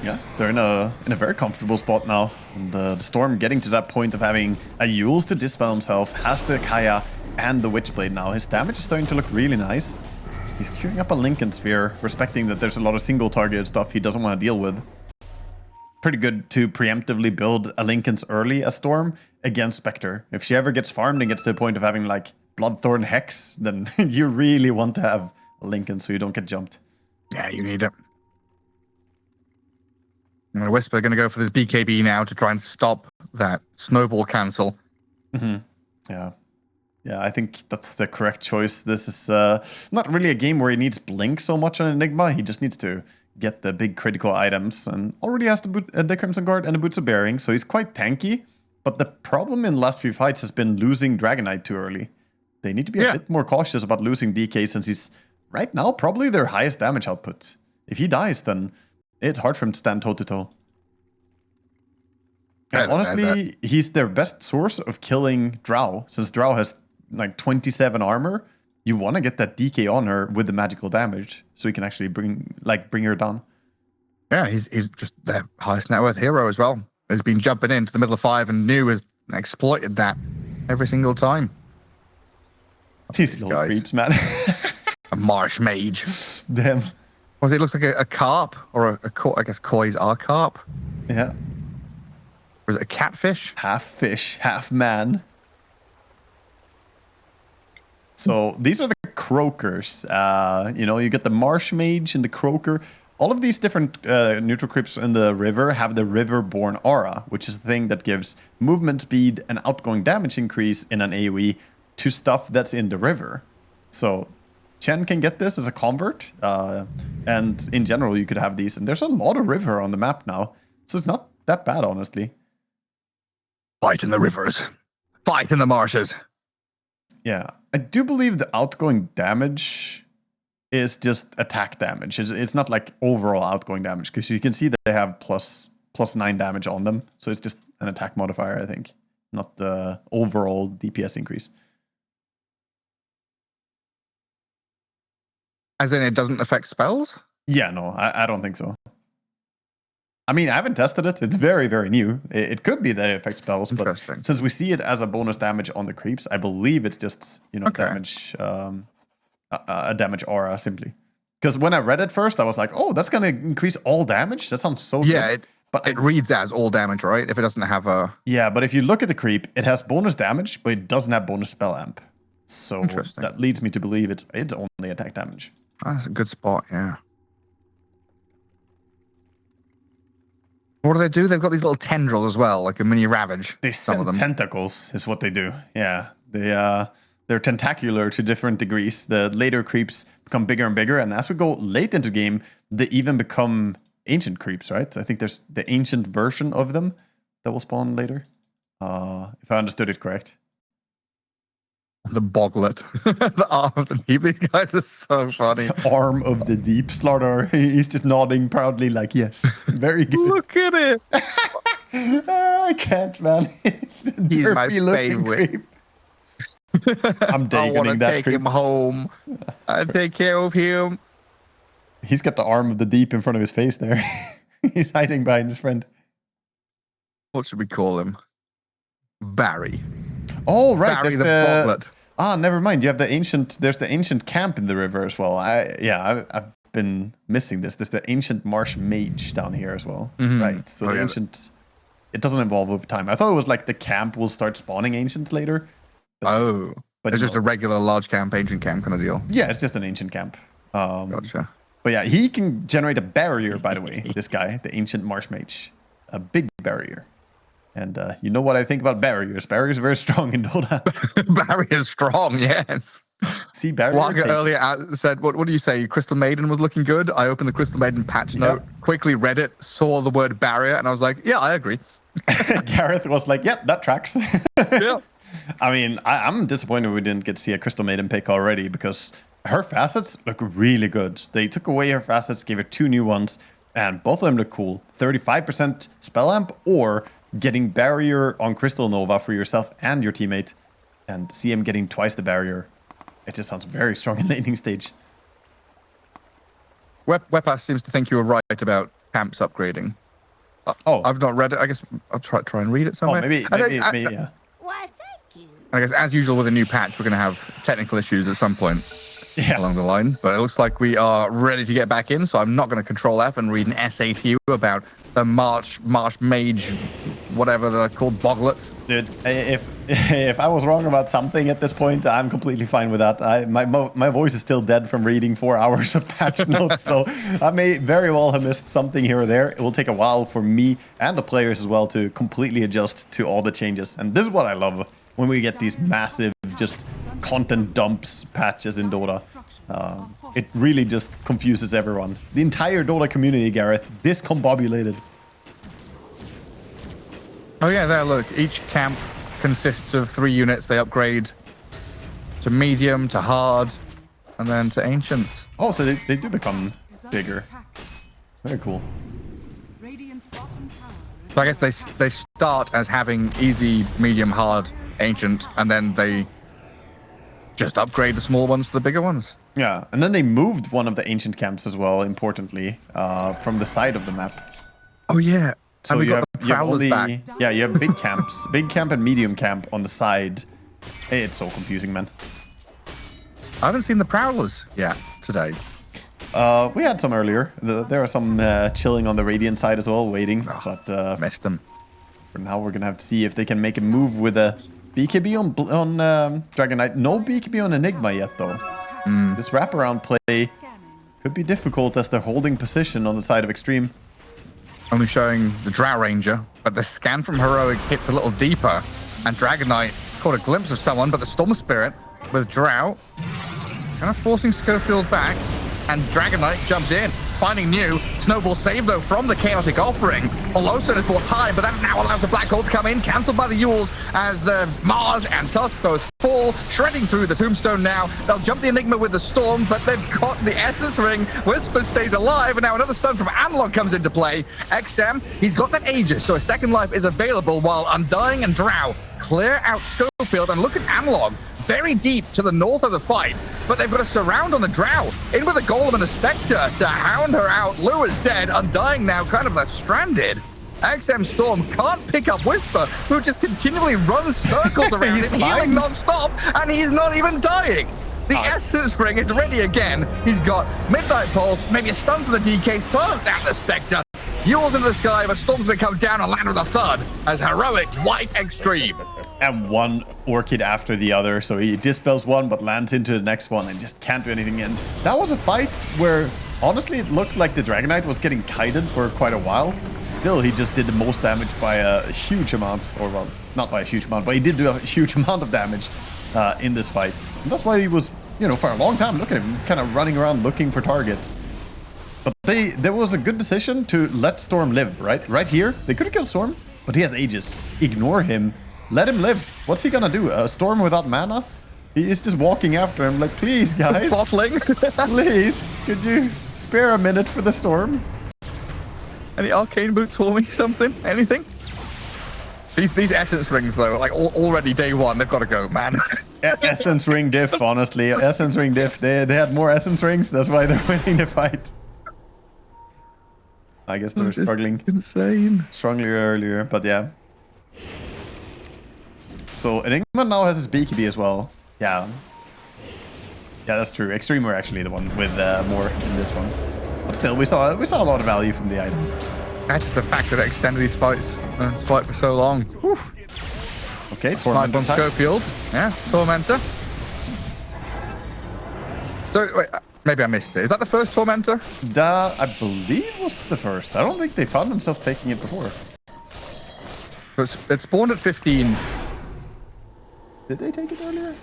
Yeah, they're in a very comfortable spot now. And the Storm getting to that point of having a Yules to dispel himself, has the Kaya and the Witchblade now. His damage is starting to look really nice. He's queuing up a Lincoln Sphere, respecting that there's a lot of single targeted stuff he doesn't want to deal with. Pretty good to preemptively build a Lincoln's early as Storm against Spectre. If she ever gets farmed and gets to the point of having like Bloodthorn Hex, then you really want to have a Lincoln so you don't get jumped. Yeah, you need it. And Whisper going to go for this BKB now to try and stop that snowball cancel. Yeah. Yeah, I think that's the correct choice. This is not really a game where he needs Blink so much on Enigma. He just needs to get the big critical items and already has the Crimson Guard and the Boots of Bearing, so he's quite tanky. But the problem in the last few fights has been losing Dragon Knight too early. They need to be a bit more cautious about losing DK since he's, right now, probably their highest damage output. If he dies, then it's hard for him to stand toe-to-toe. And honestly, he's their best source of killing Drow. Since Drow has like 27 armor, you want to get that DK on her with the magical damage so he can actually bring her down. Yeah, he's just their highest net worth hero as well. He's been jumping into the middle of 5 and New has exploited that every single time. These little creeps, man. A marsh mage. Damn. It looks like a carp or I guess kois are carp. Yeah. Or is it a catfish? Half fish, half man. So these are the croakers. You get the marsh mage and the croaker. All of these different neutral creeps in the river have the riverborn aura, which is the thing that gives movement speed and outgoing damage increase in an AoE to stuff that's in the river. So Chen can get this as a convert, and in general you could have these. And there's a lot of river on the map now, so it's not that bad, honestly. Fight in the rivers. Fight in the marshes. Yeah, I do believe the outgoing damage is just attack damage. It's not like overall outgoing damage, because you can see that they have plus 9 damage on them. So it's just an attack modifier, I think, not the overall DPS increase. As in it doesn't affect spells? Yeah, no, I don't think so. I mean, I haven't tested it. It's very, very new. It could be that it affects spells, but since we see it as a bonus damage on the creeps, I believe it's just, damage, a damage aura simply. Because when I read it first, I was like, oh, that's going to increase all damage? That sounds so good. But it reads as all damage, right? If it doesn't have a... Yeah, but if you look at the creep, it has bonus damage, but it doesn't have bonus spell amp. So that leads me to believe it's only attack damage. That's a good spot, yeah. What do? They've got these little tendrils as well, like a mini Ravage. They send tentacles, is what they do. Yeah, they're tentacular to different degrees. The later creeps become bigger and bigger, and as we go late into the game, they even become ancient creeps, right? I think there's the ancient version of them that will spawn later, if I understood it correct. The Boglet. The arm of the deep. These guys are so funny. Arm of the deep. Slaughter. He's just nodding proudly like, yes. Very good. Look at it. I can't, man. He's my favorite. I'm taking that. Take him home. I take care of him. He's got the arm of the deep in front of his face there. He's hiding behind his friend. What should we call him? Barry. Oh, right. Barry There's the Boglet. Ah, never mind. You have the ancient. There's the ancient camp in the river as well. I've been missing this. There's the ancient marsh mage down here as well. Mm-hmm. Right. So the ancient. It doesn't evolve over time. I thought it was like the camp will start spawning ancients later. But it's just a regular large camp, ancient camp kind of deal. Yeah, it's just an ancient camp. Gotcha. But yeah, he can generate a barrier, by the way, this guy, the ancient marsh mage. A big barrier. And you know what I think about barriers. Barriers are very strong in Dota. Barrier strong, yes. See, barrier Waka earlier said, what do you say? Crystal Maiden was looking good. I opened the Crystal Maiden patch note, quickly read it, saw the word barrier, and I was like, yeah, I agree. Gareth was like, yep, that tracks. Yeah. I mean, I'm disappointed we didn't get to see a Crystal Maiden pick already because her facets look really good. They took away her facets, gave her 2 new ones, and both of them look cool. 35% spell amp or getting barrier on Crystal Nova for yourself and your teammate, and CM getting twice the barrier. It just sounds very strong in laning stage. Wepas seems to think you were right about camps upgrading. I've not read it. I guess I'll try and read it somewhere. Oh, maybe yeah. Why, thank you. I guess as usual with a new patch, we're going to have technical issues at some point along the line. But it looks like we are ready to get back in, so I'm not going to control F and read an essay to you about the marsh mage, whatever they're called, boglets. Dude, if I was wrong about something at this point, I'm completely fine with that. My voice is still dead from reading 4 hours of patch notes, so I may very well have missed something here or there. It will take a while for me and the players as well to completely adjust to all the changes. And this is what I love when we get these massive just content dumps patches in Dota. It really just confuses everyone. The entire Dota community, Gareth, discombobulated. Oh yeah, there, look. Each camp consists of 3 units. They upgrade to medium, to hard, and then to ancient. Oh, so they do become bigger. Very cool. So I guess they start as having easy, medium, hard, ancient, and then they just upgrade the small ones to the bigger ones. Yeah, and then they moved one of the ancient camps as well, importantly, from the side of the map. Oh yeah. So and you have only, yeah, you have big camps, big camp and medium camp on the side. Hey, it's so confusing, man. I haven't seen the Prowlers yet today. We had some earlier. There are some chilling on the Radiant side as well, waiting. But missed them. For now, we're gonna have to see if they can make a move with a BKB on Dragon Knight. No BKB on Enigma yet, though. This wraparound play could be difficult as they're holding position on the side of Xtreme. Only showing the Drow Ranger, but the scan from Heroic hits a little deeper, and Dragon Knight caught a glimpse of someone, but the Storm Spirit with Drow kind of forcing Schofield back, and Dragon Knight jumps in, finding new. Snowball saved, though, from the Chaotic Offering. Olosun has bought time, but that now allows the Black Hole to come in, cancelled by the Yules as the Mars and Tusk both fall, shredding through the Tombstone now. They'll jump the Enigma with the Storm, but they've got the Essence Ring. Whisper stays alive, and now another stun from Analog comes into play. XM, he's got that Aegis, so a second life is available, while Undying and Drow clear out Schofield, and look at Analog. Very deep to the north of the fight, but they've got a surround on the Drow. In with a Golem and a Spectre to hound her out. Lou is dead. Undying now kind of left stranded. XM Storm can't pick up Whisper, who just continually runs circles around him, healing non-stop, and he's not even dying. The Essence Ring is ready again. He's got Midnight Pulse, maybe a stun for the DK, silence out the Spectre. Yules into the sky, but Storm's gonna come down and land with a thud as Heroic wipe Xtreme. And one Orchid after the other, so he dispels one but lands into the next one and just can't do anything. And that was a fight where honestly it looked like the Dragon Knight was getting kited for quite a while. Still, he just did the most damage by a huge amount, or well, not by a huge amount, but he did do a huge amount of damage in this fight. And that's why he was, you know, for a long time, look at him kind of running around looking for targets. But there was a good decision to let Storm live, right? Right here, they could have killed Storm, but he has Aegis. Ignore him. Let him live. What's he gonna do? A Storm without mana? He is just walking after him like, please, guys. Bottling. Please, could you spare a minute for the storm? Any arcane boots for me? Something? Anything? These essence rings though, like already day one, they've got to go, man. Essence ring diff, honestly. Essence ring diff. They had more essence rings. That's why they're winning the fight. I guess they were struggling. Insane. Strongly earlier, but yeah. So Enigma now has his BKB as well. Yeah. Yeah, that's true. Xtreme were actually the one with more in this one. But still, we saw a lot of value from the item. That's just the fact that it extended these fights. This fight for so long. Whew. Okay, Snipe on Schofield. Yeah, Tormentor. So, wait, maybe I missed it. Is that the first Tormentor? I believe was the first. I don't think they found themselves taking it before. It spawned at 15. Did they take it earlier?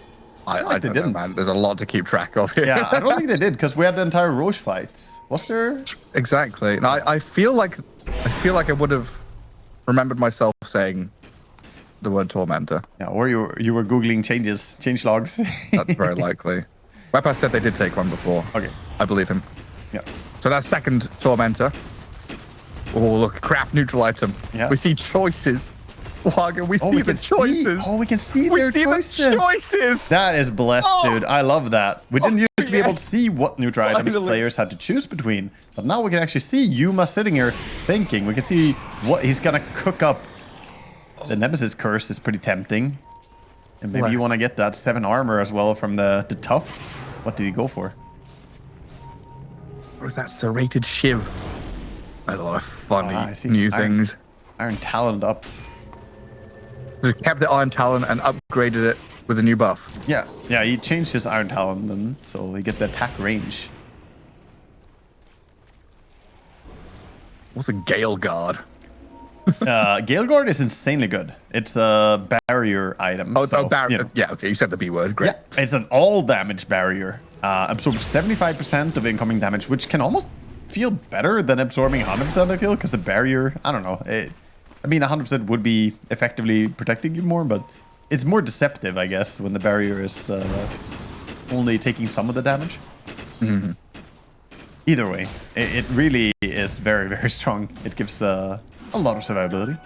I don't know, man. There's a lot to keep track of here. Yeah, I don't think they did, because we had the entire Roche fight. Was there? Exactly. Now, I feel like I would have remembered myself saying the word Tormentor. Yeah, or you were Googling change logs. That's very likely. Wepa said they did take one before. Okay. I believe him. Yeah. So that's second Tormentor. Oh, look, crap neutral item. Yeah. We see choices. Waga, we see the choices. We can see their choices. The choices. That is blessed, dude. I love that. We didn't used to be able to see what neutral items players had to choose between. But now we can actually see Yuma sitting here thinking. We can see what he's going to cook up. The Nemesis Curse is pretty tempting. And maybe you want to get that 7 armor as well from the tough. What did he go for? What was that? Serrated Shiv. A lot of funny new things. Iron Talon up. He kept the Iron Talon and upgraded it with a new buff. Yeah, he changed his Iron Talon then, so he gets the attack range. What's a Gale Guard? Gale Guard is insanely good. It's a barrier item. Oh, so, barrier. You know. Yeah, okay, you said the B word. Great. Yeah, it's an all damage barrier. Absorbs 75% of incoming damage, which can almost feel better than absorbing 100%, I feel, because the barrier, I don't know. I mean, 100% would be effectively protecting you more, but it's more deceptive, I guess, when the barrier is only taking some of the damage. Mm-hmm. Either way, it really is very, very strong. It gives a lot of survivability.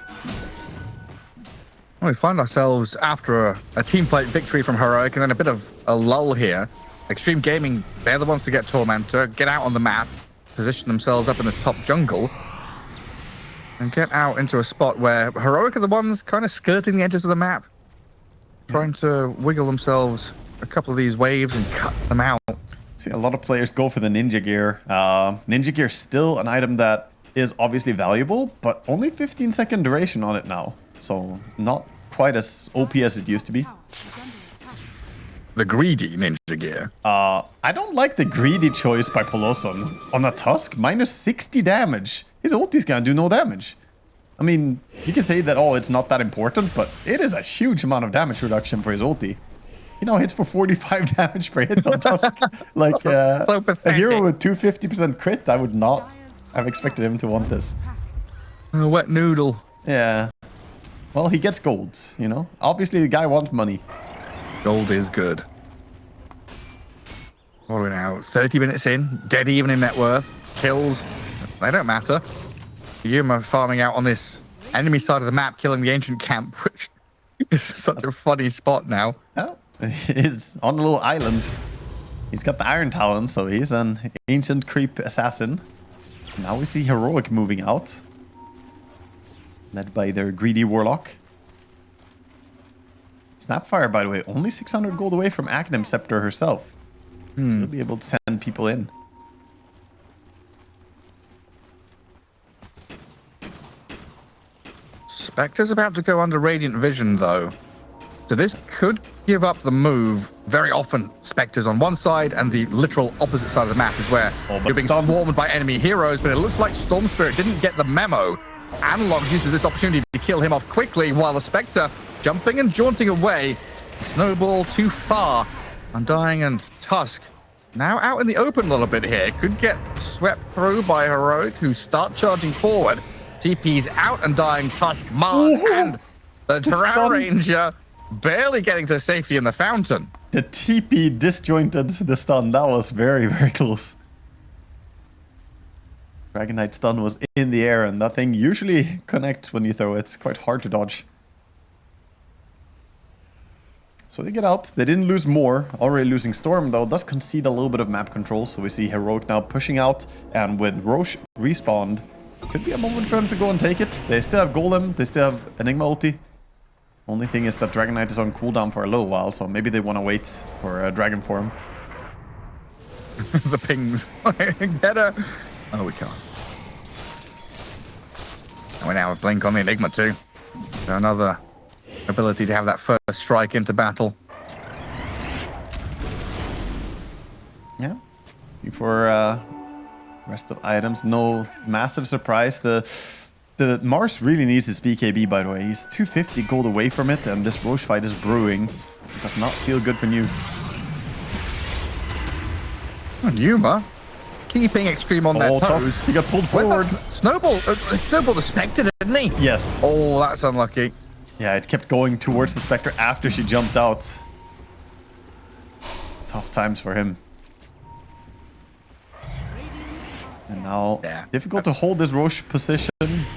Well, we find ourselves after a team fight victory from Heroic and then a bit of a lull here. Xtreme Gaming, they're the ones to get Tormentor, get out on the map, position themselves up in this top jungle, and get out into a spot where Heroic are the ones kind of skirting the edges of the map, trying to wiggle themselves a couple of these waves and cut them out. See a lot of players go for the Ninja Gear. Ninja Gear is still an item that is obviously valuable, but only 15-second duration on it now. So not quite as OP as it used to be. The greedy Ninja Gear. I don't like the greedy choice by Poloson. On a Tusk, minus 60 damage. His ulti's gonna do no damage. I mean, you can say that, oh, it's not that important, but it is a huge amount of damage reduction for his ulti. He now hits for 45 damage per hit on Tusk. Like, so a hero with 250% crit, I would not have expected him to want this. A wet noodle. Yeah. Well, he gets gold, you know? Obviously, the guy wants money. Gold is good. What are we now? 30 minutes in, dead even in net worth. Kills, they don't matter. Yuma farming out on this enemy side of the map, killing the ancient camp, which is such a funny spot now. Oh, he's on a little island. He's got the Iron Talon, so he's an ancient creep assassin. Now we see Heroic moving out. Led by their greedy Warlock. Snapfire, by the way, only 600 gold away from Aghanim Scepter herself. She'll be able to send people in. Spectre's about to go under Radiant Vision, though. So this could give up the move. Very often, Spectre's on one side, and the literal opposite side of the map is where you're being swarmed by enemy heroes, but it looks like Storm Spirit didn't get the memo. Analog uses this opportunity to kill him off quickly, while the Spectre jumping and jaunting away. Snowball too far. Undying and Tusk now out in the open a little bit here. Could get swept through by Heroic, who start charging forward. TP's out, Undying, Tusk, Mars, and the Drow Ranger barely getting to safety in the fountain. The TP disjointed the stun. That was very, very close. Dragon Knight stun was in the air, and that thing usually connects when you throw it. It's quite hard to dodge. So they get out. They didn't lose more. Already losing Storm, though, does concede a little bit of map control. So we see Heroic now pushing out, and with Roche respawned, could be a moment for them to go and take it. They still have Golem. They still have Enigma ulti. Only thing is that Dragon Knight is on cooldown for a little while, so maybe they want to wait for Dragon form. The pings. Get her. Oh, we can't. And we now have Blink on the Enigma too. So another ability to have that first strike into battle. Yeah. For rest of items, no massive surprise. The Mars really needs his BKB, by the way. He's 250 gold away from it, and this Roche fight is brewing. It does not feel good for New. And Yuma keeping Xtreme on their toes. He got pulled forward. Snowball the Spectre, didn't he? Yes. Oh, that's unlucky. Yeah, it kept going towards the Spectre after she jumped out. Tough times for him. And now, difficult to hold this Roche position.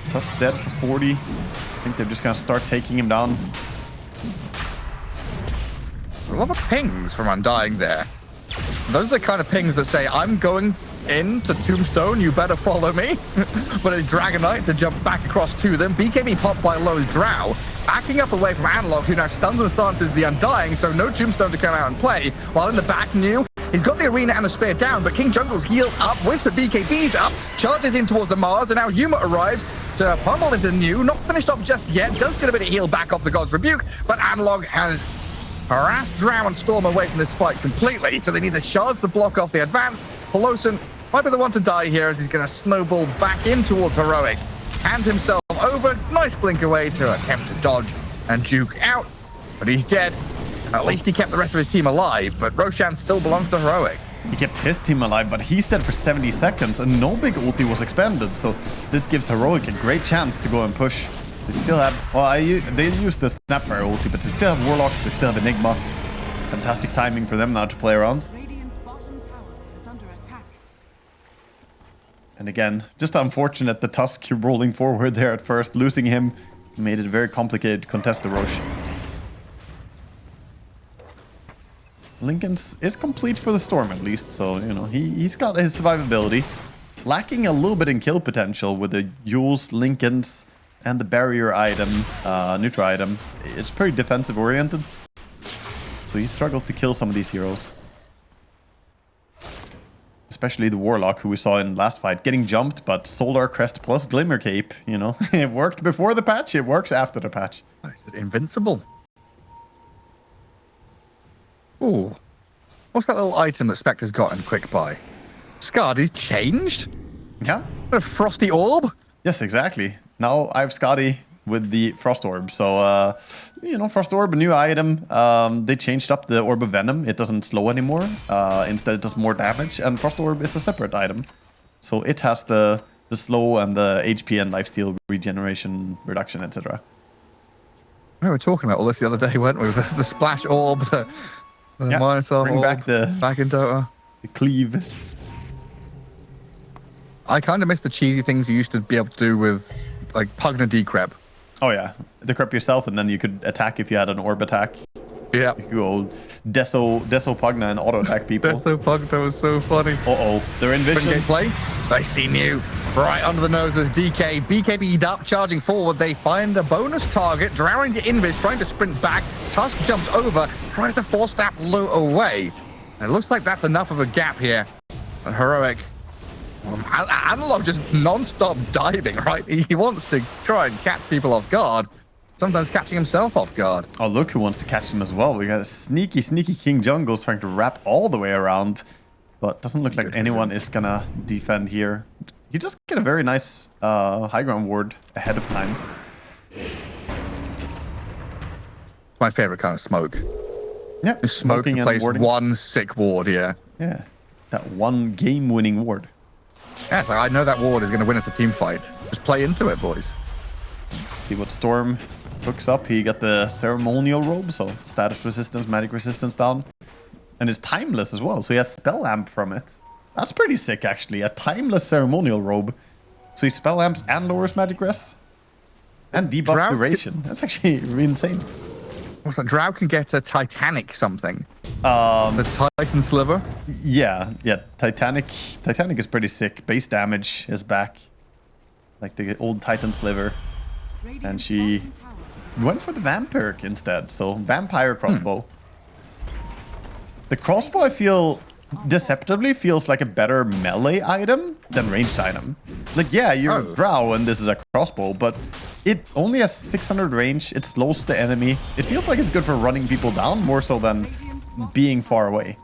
Tusk dead for 40. I think they're just going to start taking him down. There's a lot of pings from Undying there. Those are the kind of pings that say, I'm going into Tombstone, you better follow me. But a Dragon Knight to jump back across to them. BKB popped by Low's Drow, backing up away from Analog, who now stuns and stances the Undying, so no Tombstone to come out and play. While in the back, New, he's got the Arena and the Spear down, but King Jungle's healed up, Whisper BKB's up, charges in towards the Mars, and now Yuma arrives to pummel into New. Not finished up just yet, does get a bit of heal back off the God's Rebuke, but Analog has harassed Drow and Storm away from this fight completely, so they need the shards to block off the advance. Pelosin might be the one to die here as he's going to snowball back in towards Heroic. Hand himself over, nice blink away to attempt to dodge and juke out, but he's dead. At least he kept the rest of his team alive, but Roshan still belongs to Heroic. He kept his team alive, but he's dead for 70 seconds, and no big ulti was expended, so this gives Heroic a great chance to go and push. They still have, well, they used the Snapfire ulti, but they still have Warlock, they still have Enigma. Fantastic timing for them now to play around. And again, just unfortunate the Tusk rolling forward there at first, losing him made it very complicated to contest the Roche. Lincoln's is complete for the Storm at least, so, you know, he's got his survivability. Lacking a little bit in kill potential with the Yules, Lincoln's, and the barrier item, neutral item. It's pretty defensive oriented, so he struggles to kill some of these heroes. Especially the Warlock, who we saw in last fight, getting jumped, but Solar Crest plus Glimmer Cape, you know. It worked before the patch, it works after the patch. It's invincible. Ooh. What's that little item that Spectre's got in Quick Buy? Skadi's changed? Yeah. A frosty orb? Yes, exactly. Now I have Skadi with the Frost Orb. So, you know, Frost Orb, a new item. They changed up the Orb of Venom. It doesn't slow anymore. Instead, it does more damage. And Frost Orb is a separate item. So it has the slow and the HP and lifesteal regeneration reduction, etc. We were talking about all this the other day, weren't we? With the Splash Orb, the minus orb. Bring back back in Dota. The cleave. I kind of miss the cheesy things you used to be able to do with, like, Pugna Decrep. Oh yeah, decrep yourself, and then you could attack if you had an orb attack. Yeah. You could go Deso Pugna and auto attack people. Deso Pugna was so funny. Uh-oh, they're in vision. Gameplay. They see New. Right under the nose, there's DK. BKB'd up, charging forward. They find a bonus target, drowning the Invis, trying to sprint back. Tusk jumps over, tries to force that low away. And it looks like that's enough of a gap here. And Heroic. Analog just non-stop diving, right? He wants to try and catch people off guard, sometimes catching himself off guard. Oh, look who wants to catch them as well. We got a sneaky King Jungles trying to wrap all the way around, but doesn't look like anyone is gonna defend here. You just get a very nice high ground ward ahead of time. My favorite kind of smoke. Yeah, Smoking plays one sick ward, yeah. Yeah, that one game-winning ward. Yeah, so I know that ward is going to win us a team fight. Just play into it, boys. See what Storm hooks up. He got the ceremonial robe, so status resistance, magic resistance down. And it's timeless as well, so he has spell lamp from it. That's pretty sick, actually. A timeless ceremonial robe. So he spell lamps and lowers magic rest. And debuff Drow duration. That's actually really insane. What's that? Drow can get a Titanic something. Um, The Titan Sliver. yeah. Titanic is pretty sick. Base damage is back. Like the old Titan Sliver. And she went for the Vampiric instead. So Vampire Crossbow. The crossbow, I feel, deceptively feels like a better melee item than ranged item. Like, yeah, you're a drow and this is a crossbow, but it only has 600 range. It slows the enemy. It feels like it's good for running people down more so than being far away.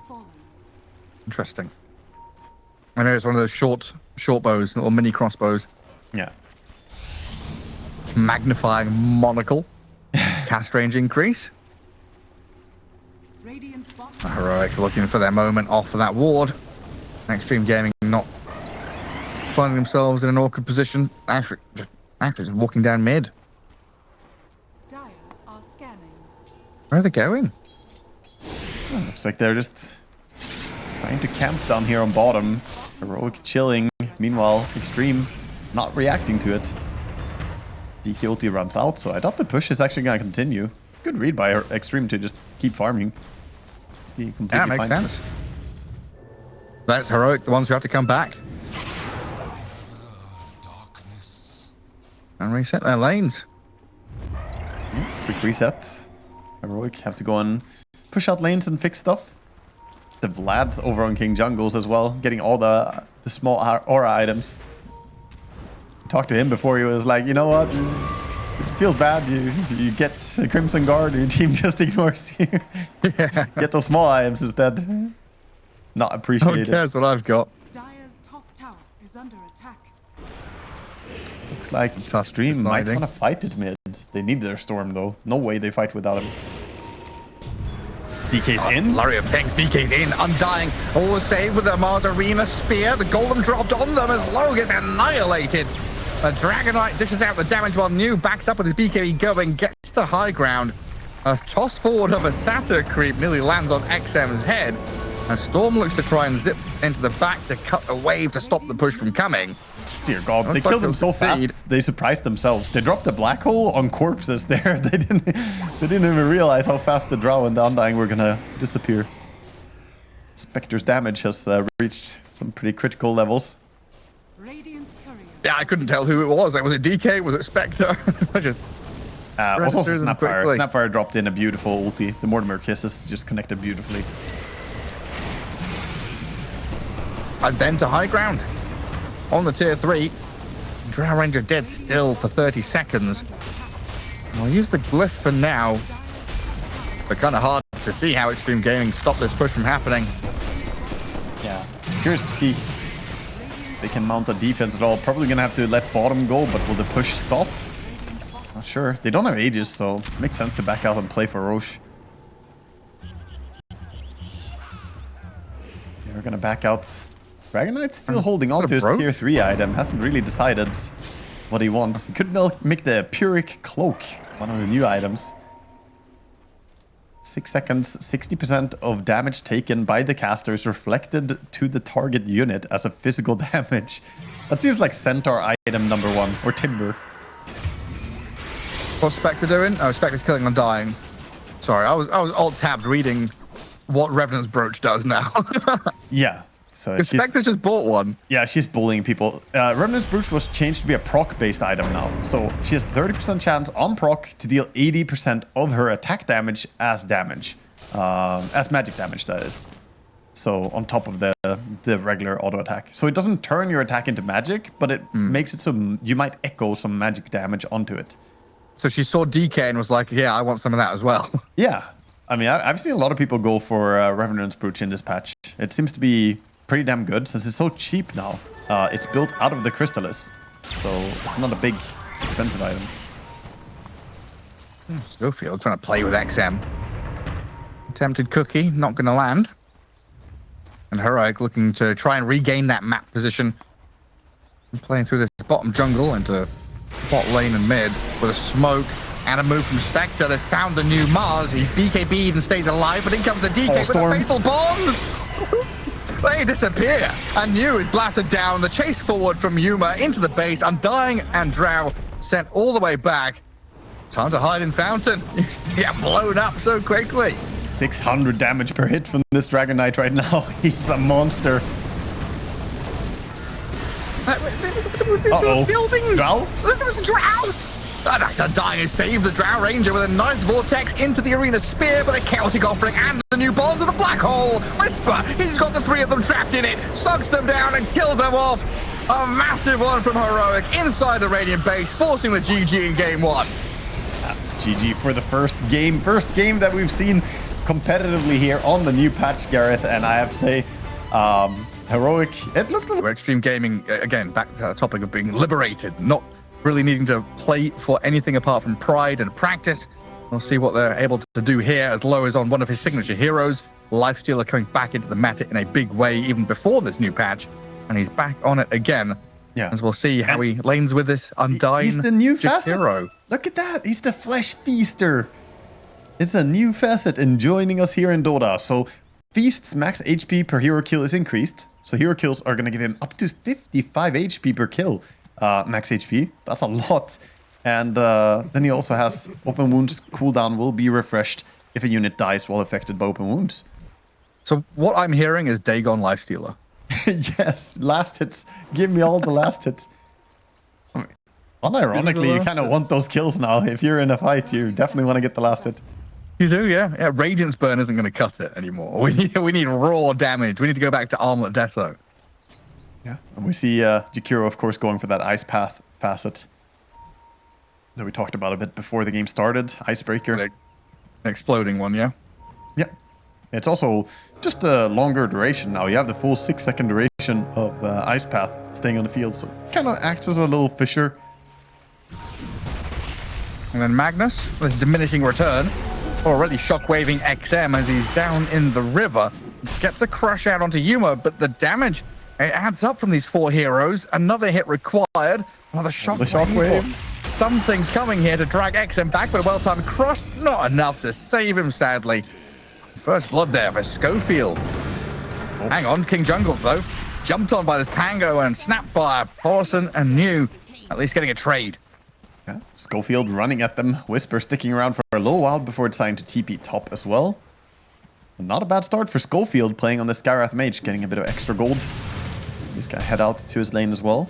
Interesting. I know it's one of those short bows, little mini crossbows. Yeah. Magnifying monocle. Cast range increase. Heroic looking for their moment off of that ward. Xtreme Gaming not finding themselves in an awkward position. Actually just walking down mid. Dire are scanning. Where are they going? Looks like they're just trying to camp down here on bottom. Heroic chilling. Meanwhile, Xtreme not reacting to it. DK ulti runs out, so I thought the push is actually going to continue. Good read by Xtreme to just keep farming. Be completely Yeah, makes fine. sense. That's Heroic, the ones who have to come back. And reset their lanes. Quick reset. Heroic have to go and push out lanes and fix stuff. The Vlad's over on King Jungles as well, getting all the small aura items. Talked to him before, he was like, you know what? It feels bad. You get a Crimson Guard and your team just ignores you. Yeah. Get those small items instead. Not Who appreciated. cares what I've got? Dire's top tower is under attack. Looks like Tough Xtreme might deciding. want to fight it mid. They need their Storm though. No way they fight without him. DK's in. Flurry of pings, DK's in, Undying. All the save with the Mars Arena Spear. The Golem dropped on them as Low gets annihilated. The Dragon Knight dishes out the damage while New backs up with his BKB going, gets to high ground. A toss forward of a Satyr creep nearly lands on XM's head. And Storm looks to try and zip into the back to cut a wave to stop the push from coming. Dear God, they Looks like killed them they'll so fast. succeed. They surprised themselves. They dropped a black hole on corpses there. They didn't even realize how fast the Drow and the Undying were gonna disappear. Spectre's damage has reached some pretty critical levels. Radiant's courier. Yeah, I couldn't tell who it was. Was it DK? Was it Spectre? I just Also through them Snapfire. quickly. Snapfire dropped in a beautiful ulti. The Mortimer kisses just connected beautifully. And then to high ground. On the tier 3. Drow Ranger dead still for 30 seconds. I'll use the glyph for now. But kind of hard to see how Xtreme Gaming stopped this push from happening. Yeah. Curious to see if they can mount a defense at all. Probably gonna have to let bottom go, but will the push stop? Not sure. They don't have Aegis, so it makes sense to back out and play for Roche. They're gonna back out. Dragon Knight's still holding on to his broke? tier 3 item. Hasn't really decided what he wants. He could make the Pyrrhic Cloak one of the new items. 6 seconds, 60% of damage taken by the caster is reflected to the target unit as a physical damage. That seems like Centaur item number 1, or Timber. What's Spectre doing? Oh, Spectre's killing Undying. Sorry, I was alt-tabbed reading what Revenant's Brooch does now. Yeah. So Because she's, Spectre just bought one. yeah, she's bullying people. Remnant's Brooch was changed to be a proc-based item now. So she has 30% chance on proc to deal 80% of her attack damage as damage. As magic damage, that is. So on top of the regular auto attack. So it doesn't turn your attack into magic, but it makes it so you might echo some magic damage onto it. So she saw DK and was like, yeah, I want some of that as well. Yeah. I mean, I've seen a lot of people go for Revenant's Brooch in this patch. It seems to be pretty damn good since it's so cheap now. It's built out of the Crystallis, so it's not a big, expensive item. Schofield trying to play with XM. Attempted cookie, not going to land. And Heroic looking to try and regain that map position. Playing through this bottom jungle into bot lane and mid with a smoke. And a move from Spectre. They've found the new Mars. He's BKB'd and stays alive, but in comes the DK with the fatal bombs. They disappear. And New is blasted down. The chase forward from Yuma into the base. Undying and Drow sent all the way back. Time to hide in Fountain. Yeah, blown up so quickly. 600 damage per hit from this Dragon Knight right now. He's a monster. Uh-oh. Buildings. Drow? There was a Drow. That's Undying saved the Drow Ranger with a nice vortex into the arena spear, but the chaotic offering and the new bombs of the black hole. Whisper, he's got the three of them trapped in it, sucks them down and kills them off. A massive one from Heroic inside the Radiant base, forcing the GG in game one. GG for the first game that we've seen competitively here on the new patch, Gareth, and I have to say, Heroic, it looked a little... Xtreme Gaming, again, back to that topic of being liberated, not really needing to play for anything apart from pride and practice. We'll see what they're able to do here, as Low is on one of his signature heroes. Lifestealer coming back into the meta in a big way even before this new patch, and he's back on it again. Yeah. As we'll see how he lanes with this Undying He's the new facet. hero. Look at that. He's the Flesh Feaster. It's a new facet in joining us here in Dota. So Feast's max HP per hero kill is increased. So hero kills are going to give him up to 55 HP per kill. Max HP. That's a lot. And then he also has Open Wounds cooldown will be refreshed if a unit dies while affected by Open Wounds. So what I'm hearing is Dagon Lifestealer. Yes, last hits. Give me all the last hits. I mean, unironically, you kind of want those kills now. If you're in a fight, you definitely want to get the last hit. You do, yeah. Yeah, Radiance Burn isn't going to cut it anymore. We need raw damage. We need to go back to Armlet Deso. Yeah, and we see Jakiro, of course, going for that Ice Path facet that we talked about a bit before the game started. Icebreaker. An exploding one, yeah? Yeah. It's also just a longer duration now. You have the full 6-second duration of Ice Path staying on the field, so it kind of acts as a little fissure. And then Magnus, with diminishing return, already shockwaving XM as he's down in the river, gets a crush out onto Yuma, but the damage, it adds up from these 4 heroes. Another hit required, another shockwave. Something coming here to drag XM back, but a well-timed crush, not enough to save him, sadly. First blood there for Schofield. Hang on, King Jungles, though. Jumped on by this Pango and Snapfire. Paulson and New at least getting a trade. Yeah. Schofield running at them. Whisper sticking around for a little while before deciding to TP top as well. Not a bad start for Schofield playing on the Skywrath Mage, getting a bit of extra gold. He's gonna head out to his lane as well.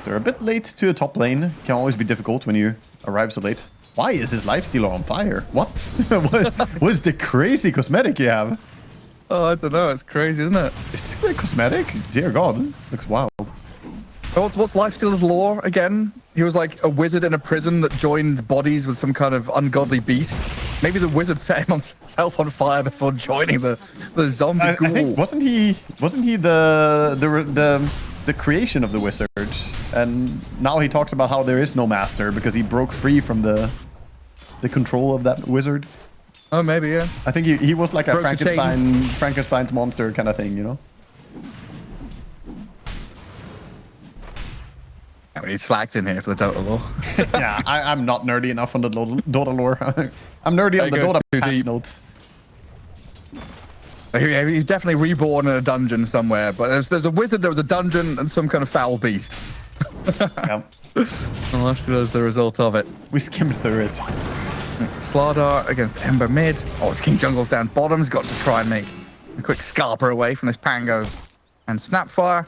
They're a bit late to a top lane. Can always be difficult when you arrive so late. Why is his Lifestealer on fire? What? What is the crazy cosmetic you have? Oh, I don't know. It's crazy, isn't it? Is this the cosmetic? Dear God, looks wild. What's Lifestealer's lore again? He was like a wizard in a prison that joined bodies with some kind of ungodly beast. Maybe the wizard set himself on fire before joining the zombie ghoul. I think wasn't he the creation of the wizard, and now he talks about how there is no master because he broke free from the control of that wizard. Oh, maybe, yeah. I think he was like a Frankenstein's monster kind of thing, you know? We need slacks in here for the Dota lore. Yeah, I'm not nerdy enough on the Dota lore. I'm nerdy on the Dota patch notes. He's definitely reborn in a dungeon somewhere, but there's a wizard, there was a dungeon, and some kind of foul beast. Yeah. Unless there's the result of it. We skimmed through it. Slardar against Ember mid. Oh, King Jungle's down bottom's got to try and make a quick scalper away from this Pango and Snapfire.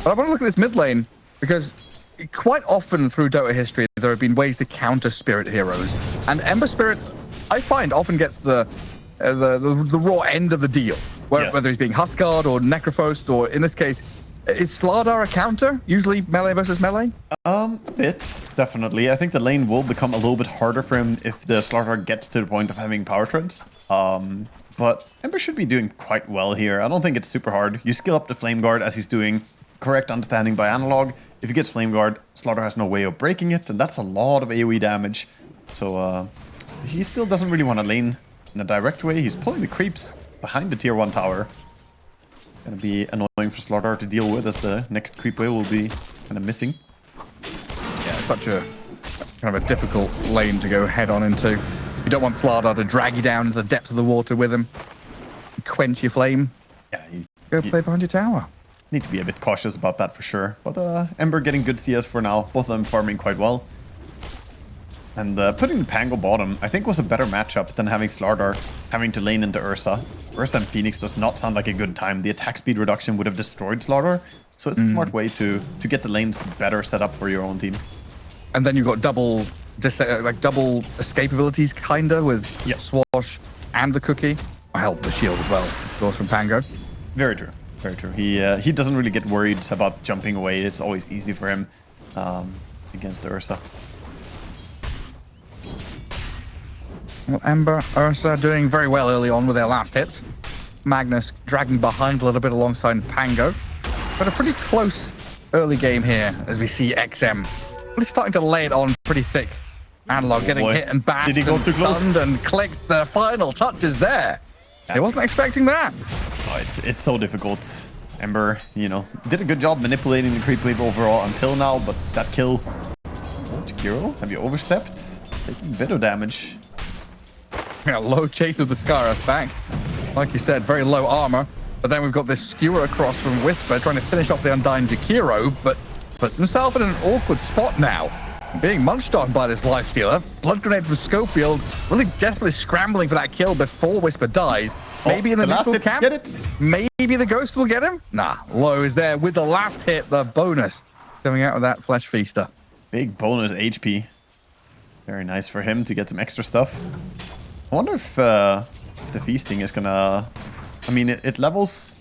But I want to look at this mid lane, because quite often through Dota history, there have been ways to counter Spirit heroes. And Ember Spirit, I find, often gets the raw end of the deal. Whether he's being Huskard or Necrophosed, or in this case, is Slardar a counter? Usually melee versus melee? A bit, definitely. I think the lane will become a little bit harder for him if the Slardar gets to the point of having power treads. But Ember should be doing quite well here. I don't think it's super hard. You skill up the Flame Guard as he's doing. Correct understanding by analog. If he gets Flame Guard, Slardar has no way of breaking it, and that's a lot of AoE damage. So he still doesn't really want to lane in a direct way. He's pulling the creeps behind the tier 1 tower. Gonna be annoying for Slardar to deal with, as the next creep wave will be kind of missing. Yeah, such a kind of a difficult lane to go head on into. You don't want Slardar to drag you down into the depths of the water with him. Quench your flame. Yeah, Go play behind your tower. need to be a bit cautious about that for sure. But Ember getting good CS for now. Both of them farming quite well. And putting the Pango bottom, I think, was a better matchup than having Slardar having to lane into Ursa. Ursa and Phoenix does not sound like a good time. The attack speed reduction would have destroyed Slardar. So it's a smart way to get the lanes better set up for your own team. And then you've got double escape abilities, kinda, with Swash and the Cookie. I help the shield as well, of course, from Pango. Very true. Very true. He doesn't really get worried about jumping away. It's always easy for him against the Ursa. Well, Ember, Ursa doing very well early on with their last hits. Magnus dragging behind a little bit alongside Pango. But a pretty close early game here as we see XM really starting to lay it on pretty thick. Analog getting hit and bashed. Did he go and too close? stunned and clicked the final touches there. He wasn't expecting that. Oh, it's so difficult. Ember, you know, did a good job manipulating the creep wave overall until now, but that kill... Oh, Chikiro, have you overstepped? Taking a bit of damage. Yeah, low chase of the Scarif back. Like you said, very low armor. But then we've got this skewer across from Whisper trying to finish off the Undying Jakiro, but puts himself in an awkward spot now. Being munched on by this lifestealer. Blood grenade from Schofield, really desperately scrambling for that kill before Whisper dies. Maybe in the last neutral hit, camp, get it? maybe the Ghost will get him? Nah, Low is there with the last hit, the bonus coming out of that Flesh Feaster. Big bonus HP. Very nice for him to get some extra stuff. I wonder if the feasting is gonna... I mean, it levels...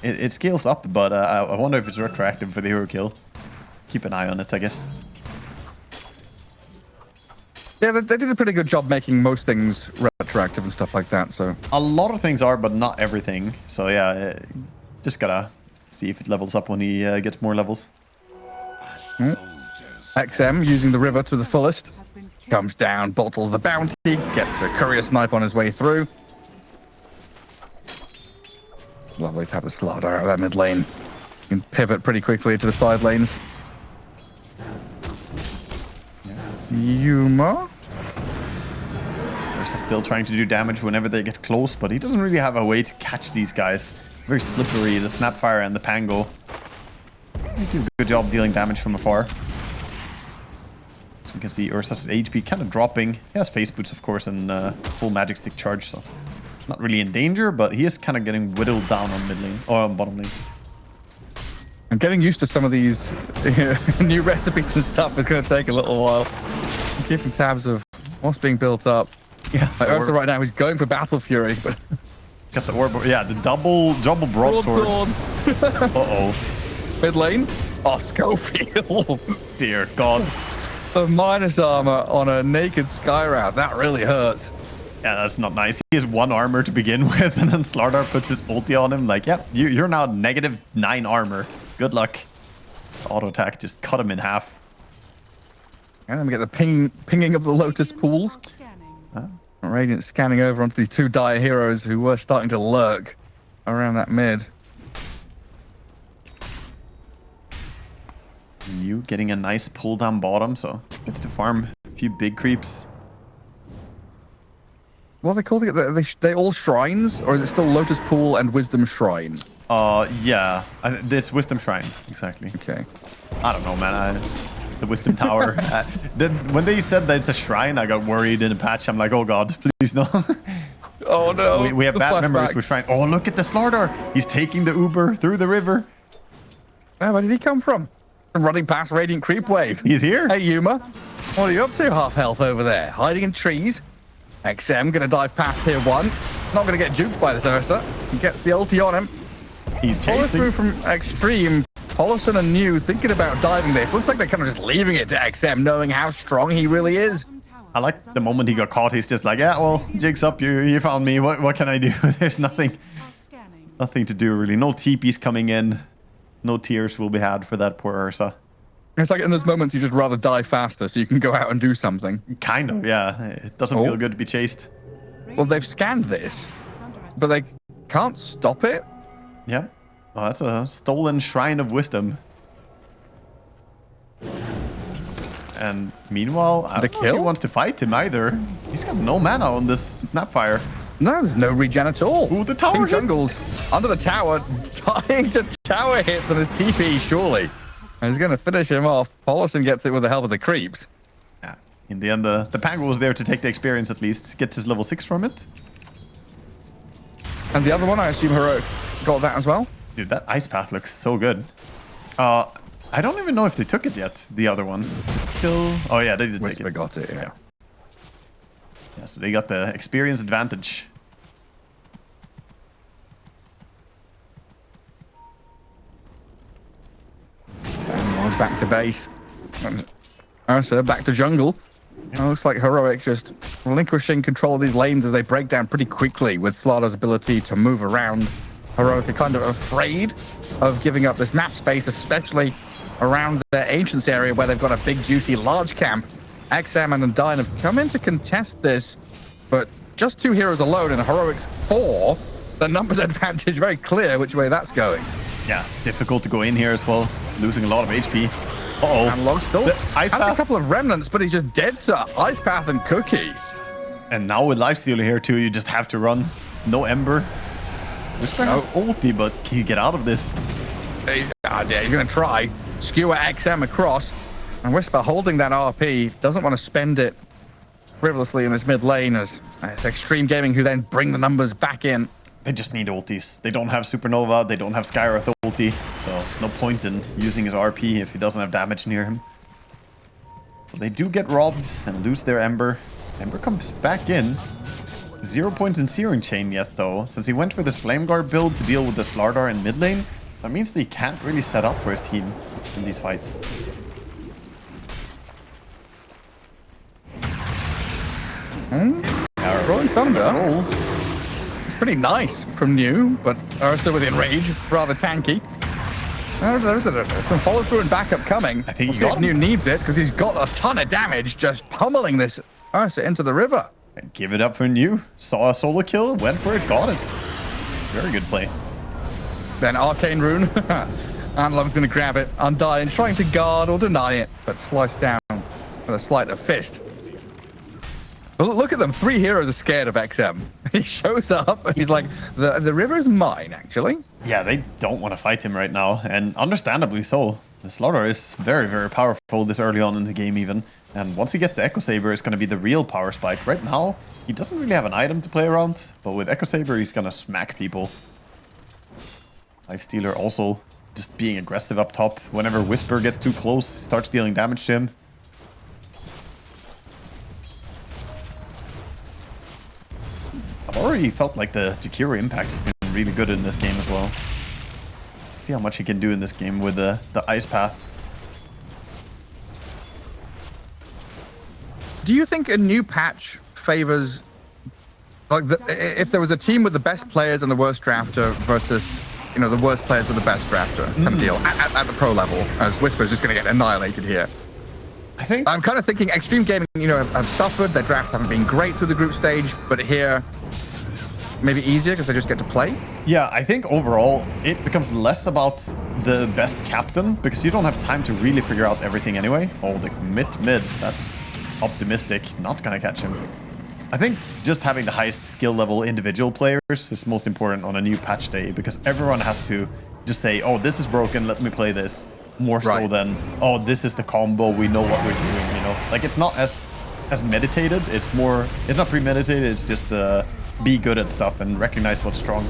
It scales up, but I wonder if it's retroactive for the hero kill. Keep an eye on it, I guess. Yeah, they did a pretty good job making most things retroactive and stuff like that, so... A lot of things are, but not everything. So yeah, just gotta see if it levels up when he gets more levels. XM using the river to the fullest. Has been killed. Comes down, bottles the bounty, gets a courier snipe on his way through. Lovely to have the Slardar out of that mid lane. You can pivot pretty quickly to the side lanes. Yuma. Ursa still trying to do damage whenever they get close, but he doesn't really have a way to catch these guys. Very slippery, the Snapfire and the Pango. They do a good job dealing damage from afar. So we can see Ursa's HP kind of dropping. He has face boots, of course, and full magic stick charge, so not really in danger, but he is kind of getting whittled down on mid lane, or on bottom lane. And getting used to some of these new recipes and stuff is going to take a little while. Keeping tabs of what's being built up. Yeah, Like Ursa right now, he's going for Battle Fury, but... got the orb. Yeah, the double broadsword. Uh-oh. Mid lane? Oh, Schofield. Dear God. The minus armor on a naked Skyround. That really hurts. Yeah, that's not nice. He has 1 armor to begin with, and then Slardar puts his ulti on him. Like, yep, you're now -9 armor. Good luck. Auto attack just cut him in half. And then we get the pinging of the Lotus pools. Scanning. Radiant scanning over onto these 2 dire heroes who were starting to lurk around that mid. You getting a nice pull down bottom, so gets to farm a few big creeps. What are they called? They all shrines? Or is it still Lotus Pool and Wisdom Shrine? Yeah. This Wisdom Shrine, exactly. Okay. I don't know, man. The Wisdom Tower. When they said that it's a shrine, I got worried in a patch. I'm like, oh God, please no. Oh no. we have The bad memories flashbacks. with shrine. Oh, look at the Slardar. He's taking the Uber through the river. Where did he come from? Running past Radiant Creep Wave. He's here. Hey, Yuma. What are you up to, half health over there? Hiding in trees. XM gonna dive past tier 1. Not gonna get juked by this Ursa. He gets the ulti on him. He's Follow chasing. through from Xtreme. Paulson and New thinking about diving this. Looks like they're kind of just leaving it to XM, knowing how strong he really is. Bottom tower I like is the under moment he got caught. He's just like, yeah, well, jig's up. You found me. What can I do? There's attack. Scanning. nothing to do really. No TPs coming in. No tears will be had for that poor Ursa. It's like in those moments you just rather die faster so you can go out and do something. Kind of, yeah. It doesn't feel good to be chased. Well, they've scanned this, Is under attack. but they can't stop it. Yeah. Oh, that's a stolen Shrine of Wisdom. And meanwhile, I don't know if he wants to fight him either. He's got no mana on this Snapfire. No, there's no regen at all. Ooh, the tower King hits. Jungle's under the tower, dying to tower hits on his TP, surely. And he's going to finish him off. Paulson gets it with the help of the creeps. Yeah. In the end, the Pango was there to take the experience at least. Gets his level 6 from it. And the other one, I assume Heroic got that as well? Dude, that Ice Path looks so good. I don't even know if they took it yet, the other one. Is it still... Oh yeah, they did take Whisper it. got it, yeah. Yeah, so they got the experience advantage. And back to base. And Ursa back to jungle. It looks like Heroic just relinquishing control of these lanes as they break down pretty quickly with Slaughter's ability to move around. Heroic are kind of afraid of giving up this map space, especially around their Ancients area where they've got a big, juicy, large camp. XM and Undyne have come in to contest this, but just 2 heroes alone and Heroic's 4. The numbers advantage very clear which way that's going. Yeah, difficult to go in here as well. Losing a lot of HP. Uh-oh. And Log still The Ice has a Path. couple of remnants, but he's just dead to Ice Path and Cookie. And now with Lifestealer here too, you just have to run. No Ember. Whisper has ulti, but can you get out of this? Yeah, he's going to try. Skewer XM across. And Whisper holding that RP, doesn't want to spend it frivolously in this mid lane as it's Xtreme Gaming who then bring the numbers back in. They just need ultis. They don't have Supernova, they don't have Skywrath ulti, so no point in using his RP if he doesn't have damage near him. So they do get robbed and lose their Ember. Ember comes back in. 0 points in Searing Chain yet though. Since he went for this Flame Guard build to deal with the Slardar in mid lane, that means that he can't really set up for his team in these fights. Rolling Thunder. It's pretty nice from New, but Ursa within rage, rather tanky. There's some follow through and backup coming. I think We'll he see got if New him. needs it because he's got a ton of damage just pummeling this Ursa into the river. And give it up for New. Saw a solo kill, went for it, got it. Very good play. Then Arcane Rune. Anlov's going to grab it. Undyne trying to guard or deny it, but sliced down with a sleight of fist. But look at them. 3 heroes are scared of XM. He shows up and he's like, the river is mine, actually. Yeah, they don't want to fight him right now, and understandably so. The Slaughter is very, very powerful this early on in the game even. And once he gets the Echo Saber, it's going to be the real power spike. Right now, he doesn't really have an item to play around, but with Echo Saber, he's going to smack people. Lifestealer also just being aggressive up top. Whenever Whisper gets too close, starts dealing damage to him. I've already felt like the Jakiro impact has been really good in this game as well. See how much he can do in this game with the Ice Path. Do you think a new patch favors, like, if there was a team with the best players and the worst drafter versus, you know, the worst players with the best drafter kind of deal at the pro level, as Whisper's just going to get annihilated here? I think I'm kind of thinking Xtreme Gaming, you know, have suffered. Their drafts haven't been great through the group stage, but here, maybe easier because they just get to play. Yeah, I think overall it becomes less about the best captain because you don't have time to really figure out everything anyway. Oh, they commit mid. That's optimistic. Not gonna catch him. I think just having the highest skill level individual players is most important on a new patch day because everyone has to just say, oh, this is broken, let me play this. More so Right. than, oh, this is the combo, we know what we're doing, you know? Like, it's not as meditated, it's not premeditated, it's just be good at stuff and recognize what's strong.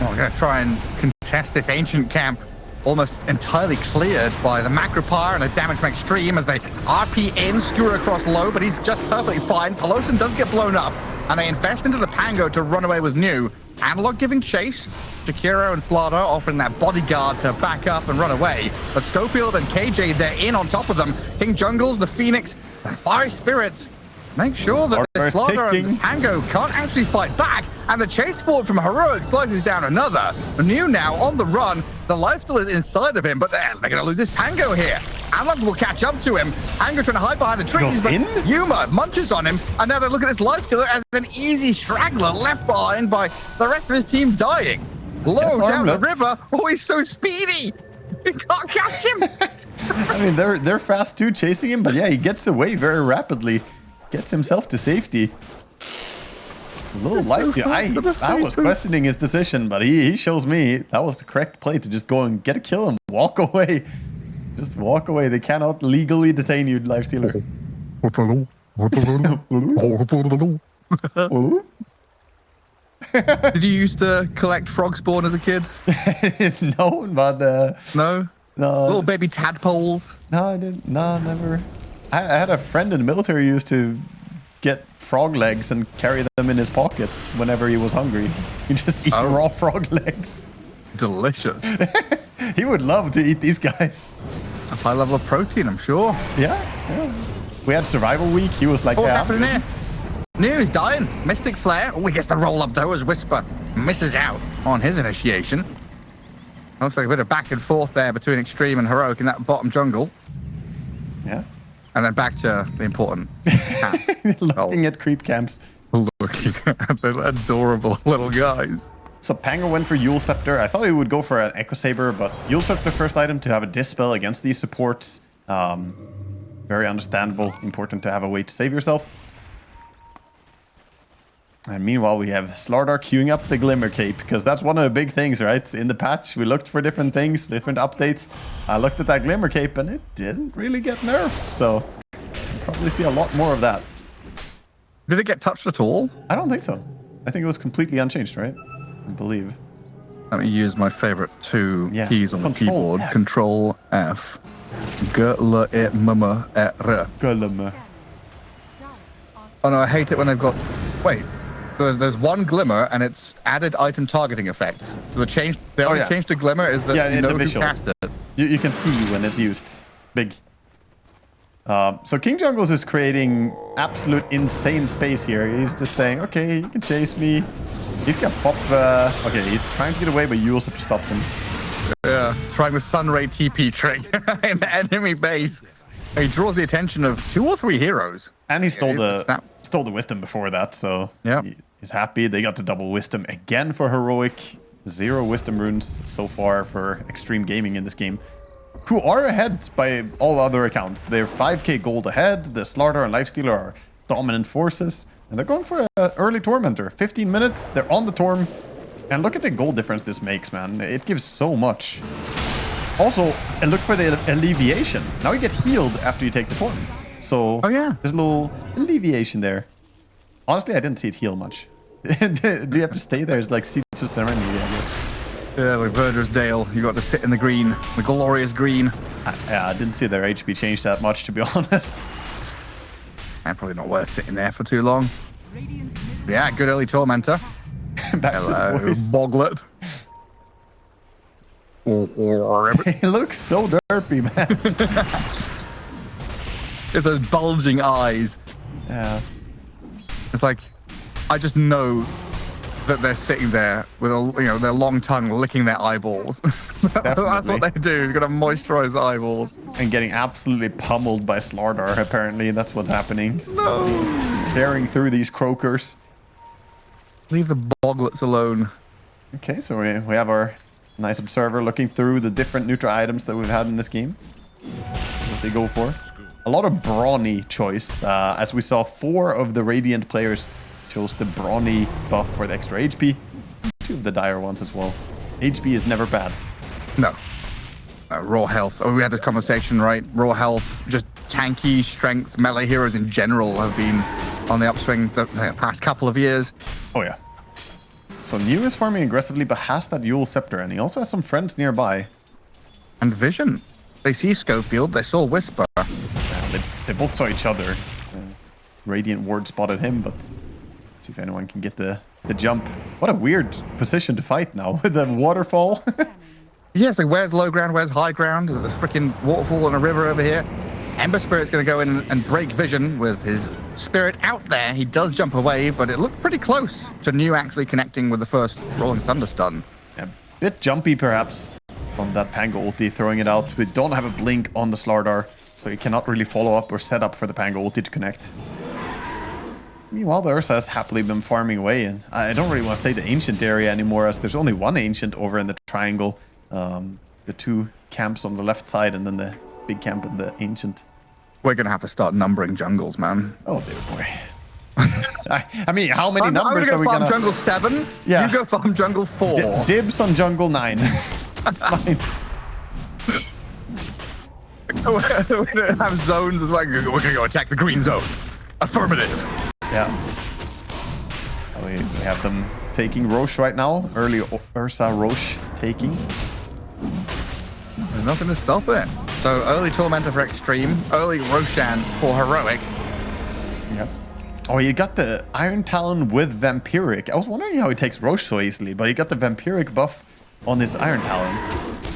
Well, we're going to try and contest this ancient camp almost entirely cleared by the macro power and a damage from Xtreme as they RP in, skewer across low, but he's just perfectly fine. Pelosin does get blown up, and they invest into the Pango to run away with New. Analog giving chase. Jakiro and Slaughter offering that bodyguard to back up and run away. But Schofield and KJ, they're in on top of them. King Jungles, the Phoenix, the Fire Spirits. Make sure that the Slaughter's Slaughter ticking. and Pango can't actually fight back, and the chase forward from Heroic slices down another. New now on the run. The life still is inside of him, but they're going to lose this Pango here. Analog will catch up to him. Pango trying to hide behind the trees, Goes but in? Yuma munches on him, and now they look at this life stealer as an easy straggler left behind by the rest of his team dying. Low Yes, down the Armlet. river. Oh, he's so speedy. You can't catch him. I mean, they're fast too, chasing him, but yeah, he gets away very rapidly. Gets himself to safety. A little lifesteal. I was questioning his decision, but he shows me that was the correct play to just go and get a kill and walk away. Just walk away. They cannot legally detain you, lifestealer. Did you used to collect frog spawn as a kid? No, but No? no, Little baby tadpoles? no, I didn't. No, never. I had a friend in the military who used to get frog legs and carry them in his pockets whenever he was hungry. He just eat raw frog legs. Delicious. He would love to eat these guys. A high level of protein, I'm sure. Yeah, yeah. We had survival week. He was like, Oh, what's yeah, happening here? No, he's dying. Mystic Flare. Oh, he gets the roll up though as Whisper misses out on his initiation. Looks like a bit of back and forth there between Xtreme and Heroic in that bottom jungle. yeah. And then back to the important task. Looking at creep camps. Looking at the adorable little guys. So Pango went for Yule Scepter. I thought he would go for an Echo Saber, but Yule Scepter first item to have a dispel against these supports. Very understandable. Important to have a way to save yourself. And meanwhile, we have Slardar queuing up the Glimmer Cape, because that's one of the big things, right? In the patch, we looked for different things, different updates. I looked at that Glimmer Cape, and it didn't really get nerfed, so we'll probably see a lot more of that. Did it get touched at all? I don't think so. I think it was completely unchanged, right? I believe. Let me use my favorite two Yeah. keys on the Control keyboard. F. Control F. G, L, E, M, M, E, R. Glimmer. Oh no, I hate it when they've got... Wait. There's one Glimmer and it's added item targeting effects. So the only change to Glimmer is that Yeah, you it's know a who visual. cast it. You can see when it's used. Big. So King Jungles is creating absolute insane space here. He's just saying, okay, you can chase me. He's gonna pop... okay, he's trying to get away, but Yule Scepter stops him. Yeah, trying the Sunray TP trick in the enemy base. He draws the attention of 2 or 3 heroes. And he stole Snap. the wisdom before that, so Yep. he's happy. They got the double wisdom again for Heroic. 0 wisdom runes so far for Xtreme Gaming in this game, who are ahead by all other accounts. They're 5k gold ahead. The Slardar and Lifestealer are dominant forces, and they're going for an early Tormentor. 15 minutes, they're on the Torm, and look at the gold difference this makes, man. It gives so much. Also, and look for the alleviation. Now you get healed after you take the Torm. So Oh, yeah. there's a little alleviation there. Honestly, I didn't see it heal much. Do you have to stay there? It's like Siege of Serenity, I guess. Yeah, like Verdur's Dale. You got to sit in the green, the glorious green. I didn't see their HP change that much, to be honest. And probably not worth sitting there for too long. Radiant's middle Yeah, good early Tormentor. Back to Hello, the voice. Boglet. It looks so derpy, man. It's those bulging eyes. Yeah. It's like, I just know that they're sitting there with their long tongue licking their eyeballs. That's what they do. You've got to moisturize the eyeballs. And getting absolutely pummeled by Slardar, apparently. That's what's happening. No. Tearing through these croakers. Leave the Boglets alone. Okay, so we have our nice observer looking through the different neutral items that we've had in this game. See what they go for. A lot of brawny choice. As we saw, 4 of the Radiant players chose the brawny buff for the extra HP. 2 of the dire ones as well. HP is never bad. No. Raw health. Oh, we had this conversation, right? Raw health, just tanky, strength, melee heroes in general have been on the upswing the past couple of years. Oh yeah. So New is farming aggressively, but has that Yule Scepter, and he also has some friends nearby. And Vision. They see Schofield, they saw Whisper. They both saw each other. Radiant Ward spotted him, but let's see if anyone can get the jump. What a weird position to fight now with the waterfall. Yeah, it's like where's low ground, where's high ground? There's a freaking waterfall and a river over here. Ember Spirit's going to go in and break Vision with his spirit out there. He does jump away, but it looked pretty close to New actually connecting with the first Rolling Thunder stun. A bit jumpy, perhaps, from that Pango ulti, throwing it out. We don't have a blink on the Slardar, so he cannot really follow up or set up for the Pango ulti to connect. Meanwhile, the Ursa has happily been farming away, and I don't really want to say the Ancient area anymore, as there's only one Ancient over in the triangle. The 2 camps on the left side, and then the big camp in the Ancient. We're going to have to start numbering jungles, man. Oh, dear boy. I mean, how many I'm numbers gonna are we farm gonna... jungle 7. Yeah. You go farm jungle 4. Dibs on jungle 9. That's fine. We don't have zones. It's like, we're going to go attack the green zone. Affirmative. Yeah. We have them taking Roche right now. Early Ursa Roche taking. There's nothing to stop it. So early Tormentor for Xtreme, early Roshan for Heroic. Yep. Oh, you got the Iron Talon with Vampiric. I was wondering how he takes Roche so easily, but he got the Vampiric buff on his Iron Talon.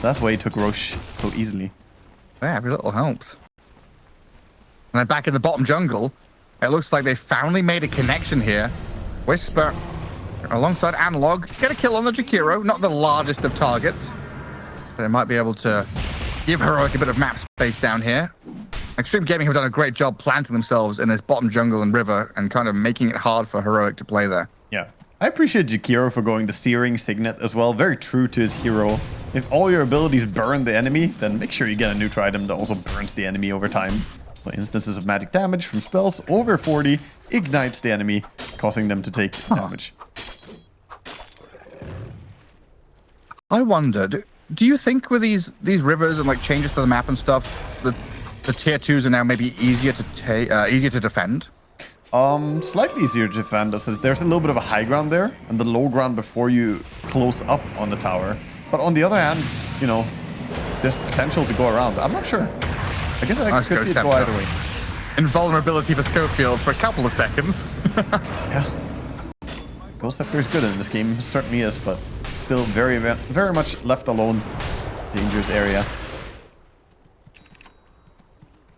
That's why he took Roche so easily. Yeah, every little helps. And then back in the bottom jungle, it looks like they finally made a connection here. Whisper alongside Analog. Get a kill on the Jakiro, not the largest of targets. But they might be able to give Heroic a bit of map space down here. Xtreme Gaming have done a great job planting themselves in this bottom jungle and river and kind of making it hard for Heroic to play there. Yeah. I appreciate Jakiro for going the Searing Signet as well. Very true to his hero. If all your abilities burn the enemy, then make sure you get a neutral item that also burns the enemy over time. So instances of magic damage from spells over 40 ignites the enemy, causing them to take damage. I wondered, do you think with these rivers and like changes to the map and stuff, the tier 2s are now maybe easier to defend? Slightly easier to defend. As there's a little bit of a high ground there and the low ground before you close up on the tower. But on the other hand, you know, there's the potential to go around. I'm not sure. I guess I could see it go either way. Invulnerability for Schofield for a couple of seconds. Yeah. Ghost Scepter is good in this game, certainly is, but still very much left alone. Dangerous area.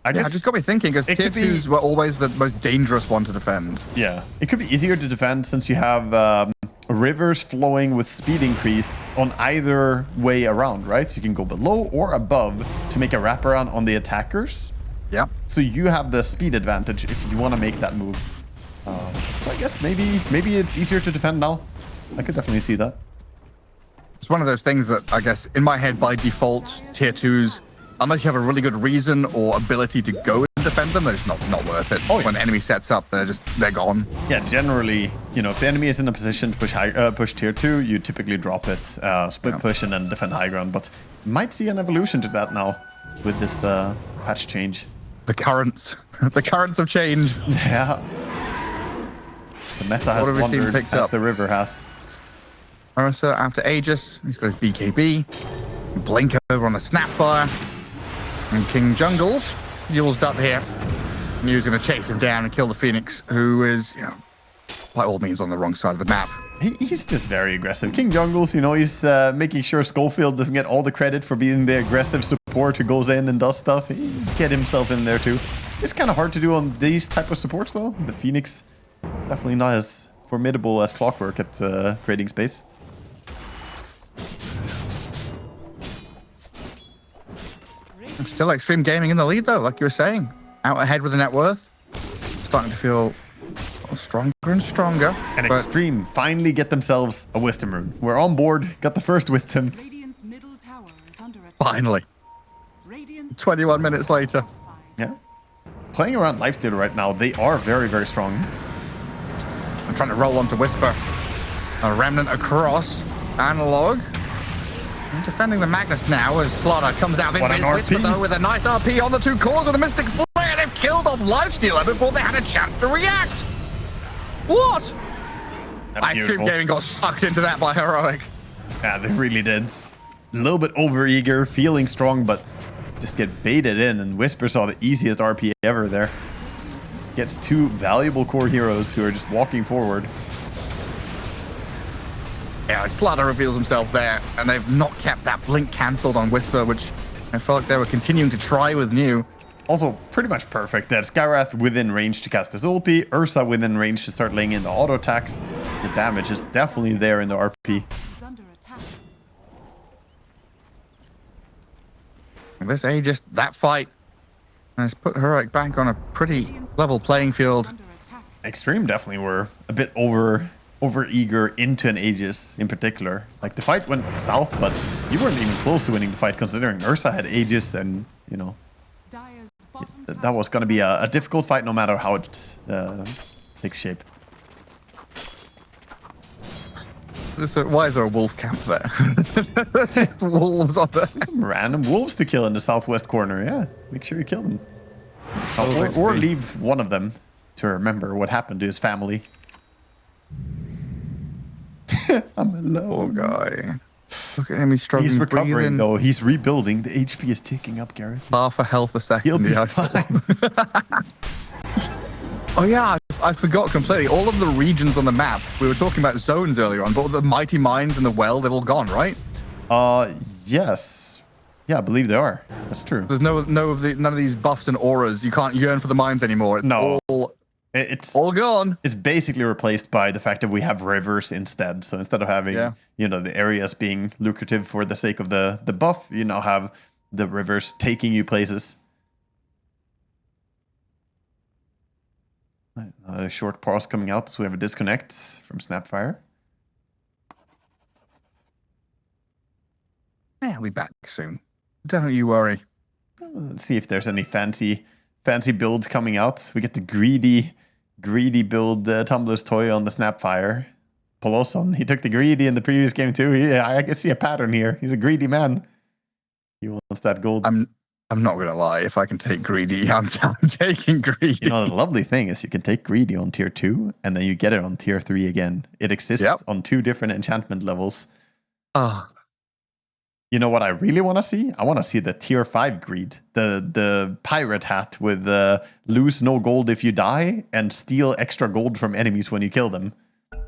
I guess Yeah, it just got me thinking, because tier 2s were always the most dangerous one to defend. Yeah, it could be easier to defend since you have rivers flowing with speed increase on either way around, right? So you can go below or above to make a wraparound on the attackers. Yeah. So you have the speed advantage if you want to make that move. So I guess maybe it's easier to defend now. I could definitely see that. It's one of those things that I guess in my head by default, tier 2s, unless you have a really good reason or ability to go and defend them, they're just not worth it. Oh, yeah. When the enemy sets up, they're gone. Yeah, generally, you know, if the enemy is in a position to push tier 2, you typically drop it, split push, and then defend high ground. But might see an evolution to that now with this patch change. The currents of change. Yeah. The meta has What have we seen wandered picked as up? the river has. Ursa after Aegis, he's got his BKB. Blink over on the Snapfire. And King Jungles, Yule's up here. Mew's going to chase him down and kill the Phoenix, who is, you know, by all means on the wrong side of the map. He's just very aggressive. King Jungles, you know, he's making sure Schofield doesn't get all the credit for being the aggressive support who goes in and does stuff. He get himself in there too. It's kind of hard to do on these type of supports though. The Phoenix, definitely not as formidable as Clockwork at creating space. Still Xtreme Gaming in the lead though, like you were saying. Out ahead with the net worth. Starting to feel stronger and stronger. And but Xtreme finally get themselves a Wisdom rune. We're on board, got the first Wisdom. Radiant's middle tower is under attack. finally, Radiant's 21 minutes later. fortified. Yeah. Playing around lifesteal right now, they are very, very strong. I'm trying to roll onto Whisper. A Remnant across. Analog. And defending the Magnus now as Slaughter comes out. What an Into his Whisper RP. though with a nice RP on the two cores with a Mystic Flare. They've killed off Lifestealer before they had a chance to react. What? That's Xtreme beautiful. Gaming got sucked into that by Heroic. Yeah, they really did. A little bit over-eager, feeling strong, but just get baited in, and Whisper saw the easiest RP ever there. Gets two valuable core heroes who are just walking forward. Yeah, Slaughter reveals himself there, and they've not kept that blink cancelled on Whisper, which I felt like they were continuing to try with New. Also, pretty much perfect that Skywrath within range to cast his ulti, Ursa within range to start laying in the auto attacks. The damage is definitely there in the RP. Is under attack. And this Aegis, that fight, has put Heroic back on a pretty level playing field. Under attack. Xtreme definitely were a bit over-eager into an Aegis in particular. Like, the fight went south, but you weren't even close to winning the fight considering Ursa had Aegis and, you know, that was going to be a difficult fight no matter how it takes shape. Why is there a wolf camp there? Just wolves on there. Some random wolves to kill in the southwest corner. Yeah, make sure you kill them. Or leave one of them to remember what happened to his family. I'm alone. Poor guy. Look at him, he's struggling. He's recovering breathing. though. He's rebuilding. The HP is ticking up, Gareth. Half a health a second. He'll be yeah, fine. Oh yeah, I forgot completely. All of the regions on the map. We were talking about zones earlier on, but the mighty mines and the well, they've all gone, right? Yes. Yeah, I believe they are. That's true. There's none of these buffs and auras. You can't yearn for the mines anymore. It's It's all gone. It's basically replaced by the fact that we have rivers instead. So instead of having, the areas being lucrative for the sake of the buff, you now have the rivers taking you places. Another short pause coming out, so we have a disconnect from Snapfire. Yeah, we'll be back soon. Don't you worry. Let's see if there's any fancy builds coming out. We get the greedy build Tumblr's toy on the Snapfire. Poloson, he took the greedy in the previous game too. I can see a pattern here. He's a greedy man. He wants that gold. I'm not gonna lie. If I can take greedy, I'm taking greedy. You know, the lovely thing is you can take greedy on tier 2 and then you get it on tier 3 again. It exists on 2 different enchantment levels. You know what I really want to see? I want to see the tier 5 greed. The pirate hat with lose no gold if you die and steal extra gold from enemies when you kill them.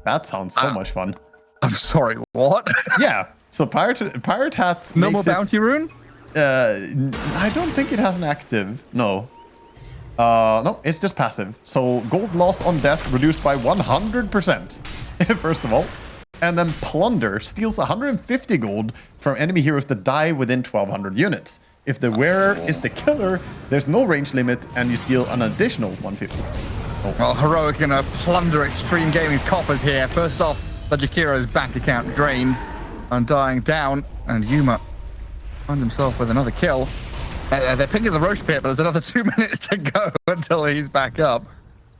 That sounds so much fun. I'm sorry, what? Yeah. So pirate hat No makes more bounty rune? I don't think it has an active. No. No, it's just passive. So gold loss on death reduced by 100%. First of all. And then Plunder steals 150 gold from enemy heroes that die within 1200 units. If the wearer is the killer, there's no range limit and you steal an additional 150. Oh. Well, Heroic gonna plunder Xtreme Gaming's coffers here. First off, Bajikiro's bank account drained. Undying down, and Yuma finds himself with another kill. They're picking the Roche pit, but there's another 2 minutes to go until he's back up.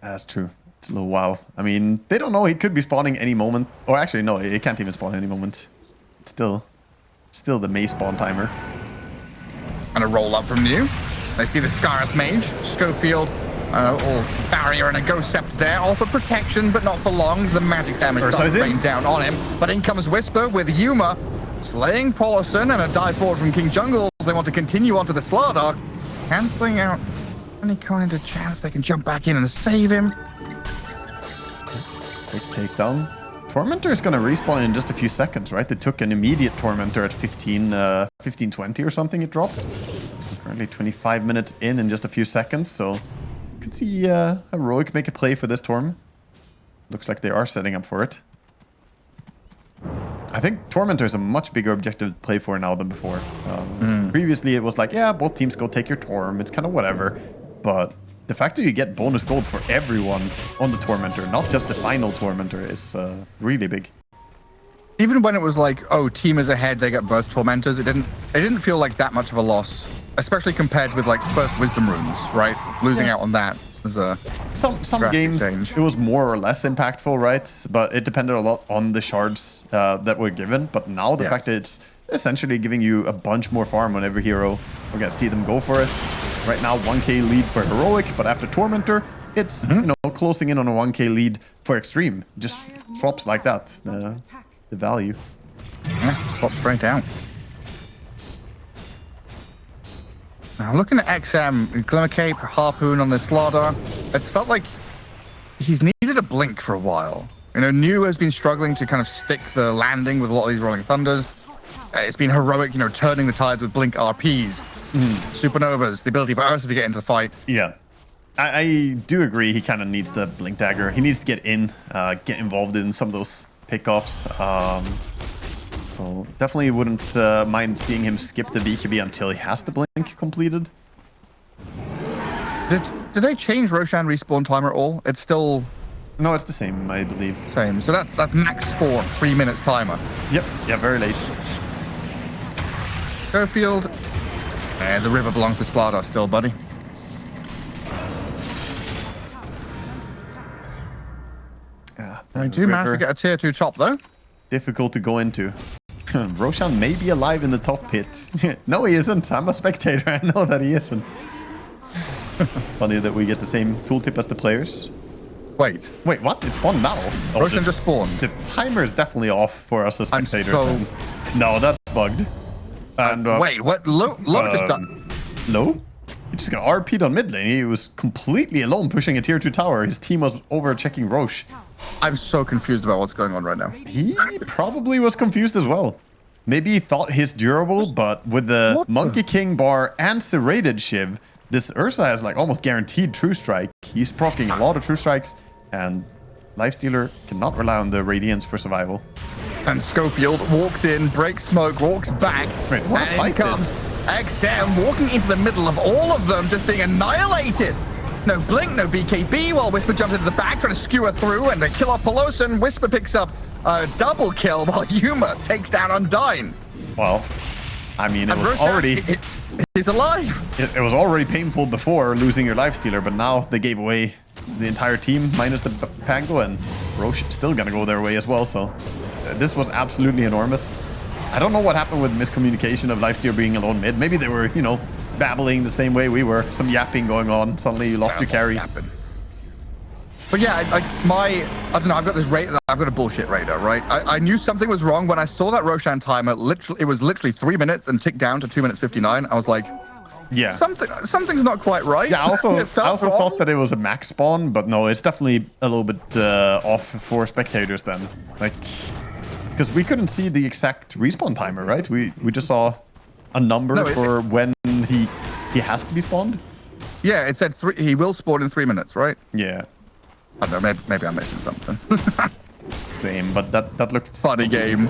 That's true. It's a little while. I mean, they don't know. He could be spawning any moment. Or actually, no, he can't even spawn any moment. It's still the May spawn timer. And a roll up from New. They see the Scarlet Mage, Schofield, all barrier and a Ghost Scepter there, all for protection, but not for long, as the magic damage starts raining down on him. But in comes Whisper with Yuma, slaying Paulison, and a dive forward from King Jungle. They want to continue onto the Slardar, cancelling out any kind of chance they can jump back in and save him. Quick takedown. Tormentor is going to respawn in just a few seconds, right? They took an immediate Tormentor at 15:20 or something it dropped. Currently 25 minutes in just a few seconds, so you could see Heroic make a play for this Torm. Looks like they are setting up for it. I think Tormentor is a much bigger objective to play for now than before. Previously it was like, yeah, both teams go take your Torm, it's kind of whatever. But the fact that you get bonus gold for everyone on the Tormentor, not just the final Tormentor, is really big. Even when it was like, oh, team is ahead, they get both Tormentors, it didn't feel like that much of a loss, especially compared with like first Wisdom runes, right? Losing out on that was a some games change. It was more or less impactful, right? But it depended a lot on the shards that were given. But now the fact that it's essentially giving you a bunch more farm on every hero, we're gonna see them go for it. Right now, 1k lead for Heroic, but after Tormentor, it's closing in on a 1k lead for Xtreme. Just swaps like that. The value. Yeah, pop straight out. Now looking at XM, Glimmer Cape, Harpoon on this Slardar, it's felt like he's needed a blink for a while. You know, New has been struggling to kind of stick the landing with a lot of these Rolling Thunders. It's been Heroic, you know, turning the tides with Blink RPs, Supernovas, the ability for Ursa to get into the fight. Yeah. I do agree he kind of needs the Blink Dagger. He needs to get involved in some of those pickoffs. So definitely wouldn't mind seeing him skip the BKB until he has the Blink completed. Did they change Roshan respawn timer at all? It's still... No, it's the same, I believe. Same. So that's max spawn, 3 minutes timer. Yep. Yeah, very late. Schofield. And the river belongs to Slardar still, buddy. I do manage to get a tier 2 top, though. Difficult to go into. Roshan may be alive in the top pit. No, he isn't. I'm a spectator. I know that he isn't. Funny that we get the same tooltip as the players. Wait, what? It spawned now. Oh, Roshan just spawned. The timer is definitely off for us as spectators. Then. No, that's bugged. And wait, what? Low just done. Low? He just got RP'd on mid lane. He was completely alone pushing a tier 2 tower. His team was over checking Roche. I'm so confused about what's going on right now. He probably was confused as well. Maybe he thought he's durable, but with the Monkey King bar and serrated Shiv, this Ursa has like almost guaranteed True Strike. He's proccing a lot of True Strikes, and Lifestealer cannot rely on the Radiance for survival. And Schofield walks in, breaks smoke, walks back. Wait, what and a fight in comes XM walking into the middle of all of them, just being annihilated. No blink, no BKB, while Whisper jumps into the back, trying to skewer through, and they kill off Pelosin. Whisper picks up a double kill, while Yuma takes down Undyne. Well, I mean, it And was Roshan, already... he's alive. It was already painful before losing your Lifestealer, but now they gave away the entire team, minus the Pango, and Roche still gonna go their way as well, so... this was absolutely enormous. I don't know what happened with miscommunication of Lifestealer being alone mid. Maybe they were, you know, babbling the same way we were. Some yapping going on. Suddenly you lost your carry. Yapping. But yeah, I don't know, I've got this radar, I've got a bullshit radar, right? I knew something was wrong when I saw that Roshan timer, it was literally 3 minutes and ticked down to 2 minutes 59. I was like, yeah. Something's not quite right. Yeah, I also wrong. thought that it was a max spawn, but no, it's definitely a little bit off for spectators then. Like, because we couldn't see the exact respawn timer, right? We just saw a number for when he has to be spawned. Yeah, it said he will spawn in 3 minutes, right? Yeah. I don't know, maybe I'm missing something. Same, but that looked funny game.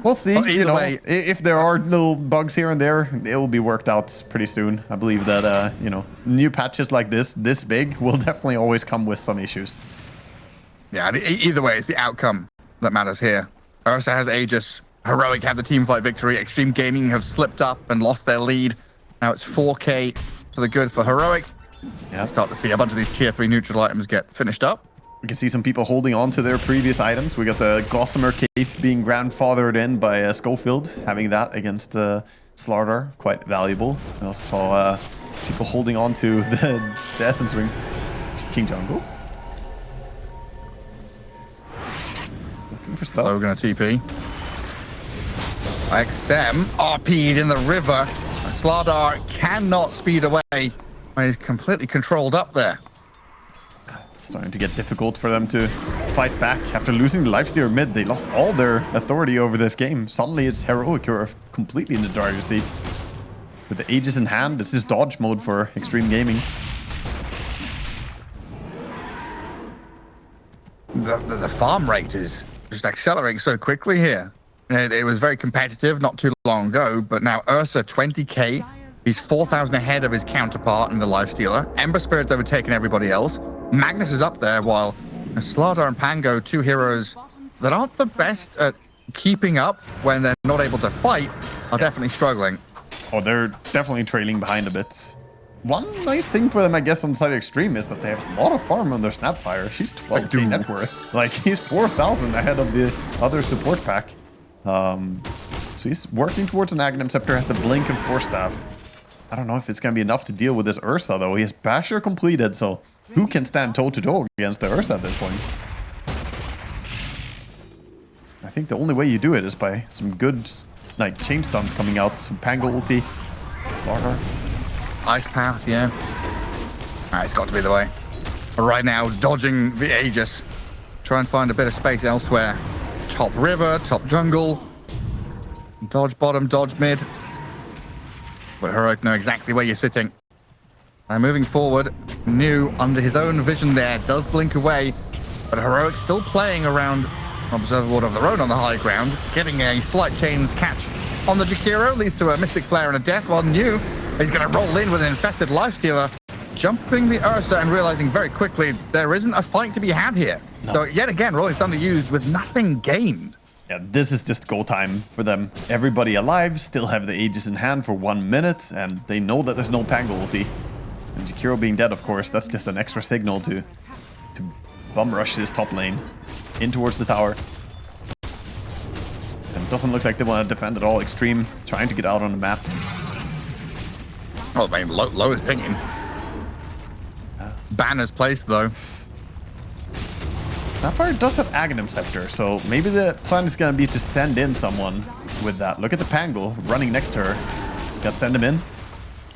We'll see. Well, you know, way, if there are little bugs here and there, it will be worked out pretty soon. I believe that you know, new patches like this big will definitely always come with some issues. Yeah, either way, it's the outcome that matters here. Ursa has Aegis. Heroic have the teamfight victory. Xtreme Gaming have slipped up and lost their lead. Now it's 4K to the good for Heroic. Yeah, start to see a bunch of these tier 3 neutral items get finished up. We can see some people holding on to their previous items. We got the Gossamer Cape being grandfathered in by Schofield. Having that against Slardar, quite valuable. We also saw people holding on to the Essence Ring. King Jungles. Looking for stuff. Oh, we're going to TP. XM RP'd in the river. Slardar cannot speed away. He's completely controlled up there. It's starting to get difficult for them to fight back. After losing the Lifestealer mid, they lost all their authority over this game. Suddenly it's Heroic who are completely in the driver's seat. With the Aegis in hand, it's this dodge mode for Xtreme Gaming. The farm rate is just accelerating so quickly here. It was very competitive not too long ago, but now Ursa 20k. He's 4,000 ahead of his counterpart in the Lifestealer. Ember Spirit's overtaken everybody else. Magnus is up there, while Slardar and Pango, two heroes that aren't the best at keeping up when they're not able to fight, are definitely struggling. Oh, they're definitely trailing behind a bit. One nice thing for them, I guess, on the side of Xtreme is that they have a lot of farm on their Snapfire. She's 12k net worth. Like, he's 4,000 ahead of the other support pack. So he's working towards an Aghanim Scepter, has the Blink and Force Staff. I don't know if it's going to be enough to deal with this Ursa, though. He has Basher completed, so who can stand toe-to-toe against the Ursa at this point? I think the only way you do it is by some good, like, chain stuns coming out. Some Pango ulti, Slardar. Ice Path, yeah. Alright, it's got to be the way. But right now, dodging the Aegis. Try and find a bit of space elsewhere. Top river, top jungle. Dodge bottom, dodge mid. But Heroic know exactly where you're sitting. And moving forward, New, under his own vision there, does blink away. But Heroic still playing around Observer Ward of their own on the high ground, getting a slight chains catch on the Jakiro, leads to a Mystic Flare and a death, while New is going to roll in with an infested Lifestealer, jumping the Ursa and realizing very quickly there isn't a fight to be had here. No. So yet again, Rolling Thunder used with nothing gained. Yeah, this is just go time for them. Everybody alive, still have the Aegis in hand for 1 minute, and they know that there's no Pango ulti. And Jakiro being dead, of course, that's just an extra signal to bum rush this top lane in towards the tower. And it doesn't look like they want to defend at all. Xtreme trying to get out on the map. Oh, I mean, low is pinging. Banner's placed, though. Snapfire does have Aghanim Scepter, so maybe the plan is going to be to send in someone with that. Look at the Pangle running next to her. Gotta send him in.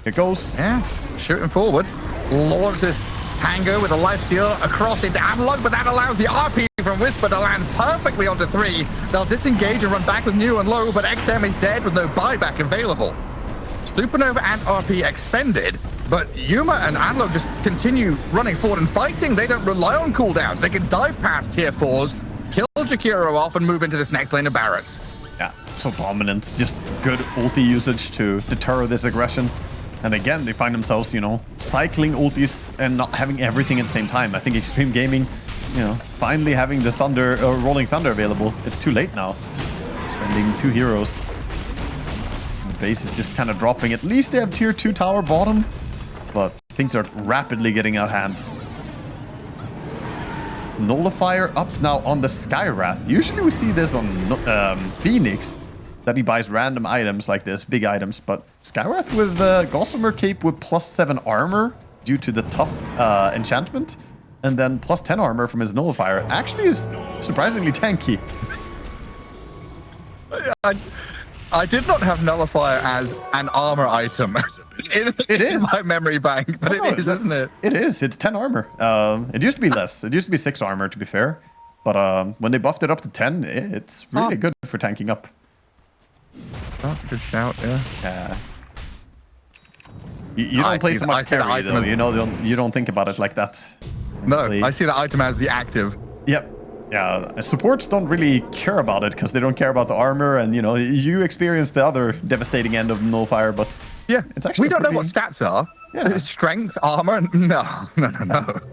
Here it goes. Yeah, shooting forward. Launches this Pango with a lifesteal across into Analog, but that allows the RP from Whisper to land perfectly onto 3. They'll disengage and run back with New and Low, but XM is dead with no buyback available. Supernova and RP expended, but Yuma and Analog just continue running forward and fighting. They don't rely on cooldowns. They can dive past tier 4s, kill Jakiro off, and move into this next lane of barracks. Yeah, so dominant. Just good ulti usage to deter this aggression. And again, they find themselves, you know, cycling ultis and not having everything at the same time. I think Xtreme Gaming, you know, finally having the Thunder, Rolling Thunder available. It's too late now. Spending 2 heroes. The base is just kind of dropping. At least they have tier 2 tower bottom, but things are rapidly getting out of hand. Nullifier up now on the Skywrath. Usually we see this on Phoenix, that he buys random items like this, big items, but Skywrath with Gossamer Cape with +7 armor due to the tough enchantment, and then +10 armor from his Nullifier actually is surprisingly tanky. I did not have Nullifier as an armor item It is. in my memory bank, but it is, isn't it? It is. It's 10 armor. It used to be less. It used to be 6 armor, to be fair. But when they buffed it up to 10, it's really good for tanking up. That's a good shout, yeah. Yeah. You don't play so much carry, though. You know, you don't think about it like that. No, I see that item as the active. Yep. Yeah, supports don't really care about it because they don't care about the armor, and you know, you experience the other devastating end of Nullfire, but yeah, it's actually we don't know what stats are. Yeah. Strength, armor, no.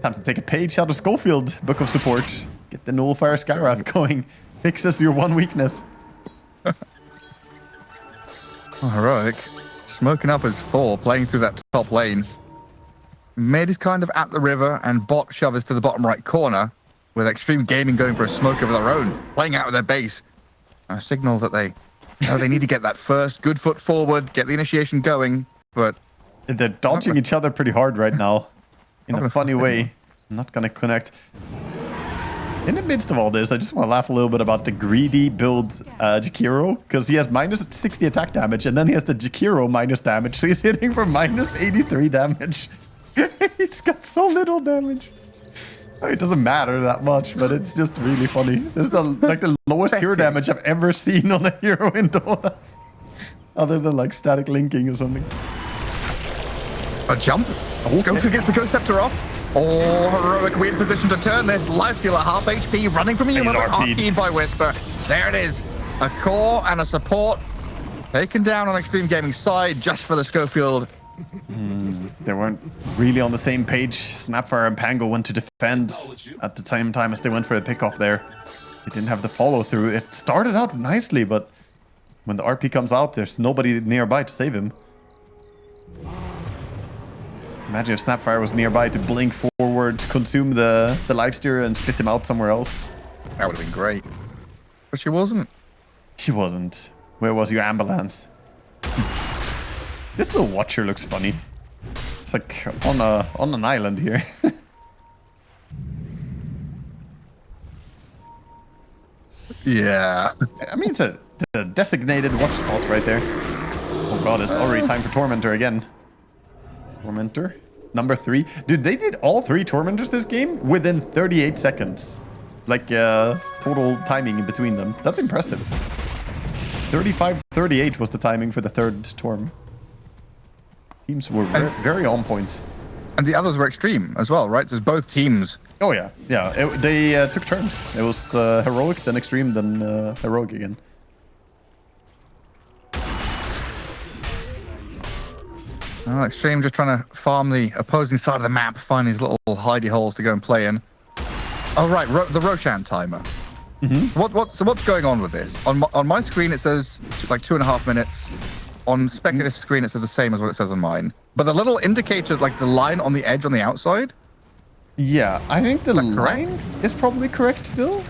Time to take a page out of Schofield, Book of Support. Get the Nullfire Skyrath going. Fixes your one weakness. Heroic. Smoking up as 4, playing through that top lane. Mid is kind of at the river, and bot shovers to the bottom right corner, with Xtreme Gaming going for a smoke of their own, playing out with their base. A signal that they need to get that first good foot forward, get the initiation going, but... They're dodging each other pretty hard right now, in a funny way. Not gonna connect. In the midst of all this, I just want to laugh a little bit about the greedy build Jakiro, because he has -60 attack damage, and then he has the Jakiro minus damage, so he's hitting for -83 damage. He's got so little damage. It doesn't matter that much, but it's just really funny. This is the lowest hero damage I've ever seen on a hero in Dota. Other than like static linking or something. A jump. Oh, gets the Ghost Scepter off. Oh, Heroic weird position to turn this. Lifesteal at half HP, running from Yuma, but RP'd by Whisper. There it is. A core and a support. Taken down on Xtreme Gaming's side just for the Schofield. They weren't really on the same page. Snapfire and Pango went to defend at the same time as they went for a pickoff there. They didn't have the follow through. It started out nicely, but when the RP comes out, there's nobody nearby to save him. Imagine if Snapfire was nearby to blink forward, consume the lifesteal, and spit him out somewhere else. That would have been great. But she wasn't. She wasn't. Where was your ambulance? This little watcher looks funny. It's like on an island here. Yeah. I mean, it's a designated watch spot right there. Oh god, it's already time for Tormentor again. Tormentor, number 3. Dude, they did all 3 Tormentors this game within 38 seconds. Like, total timing in between them. That's impressive. 35-38 was the timing for the 3rd Torm. Teams were very on point. And the others were Xtreme as well, right? So it's both teams. Oh, yeah. Yeah, they took turns. It was Heroic, then Xtreme, then Heroic again. Xtreme just trying to farm the opposing side of the map, find these little hidey holes to go and play in. Oh, right, the Roshan timer. So what's going on with this? On my screen, it says like 2.5 minutes. On Speculator's screen, it says the same as what it says on mine. But the little indicator, like the line on the edge on the outside, Yeah, I think the correct? line is probably correct still.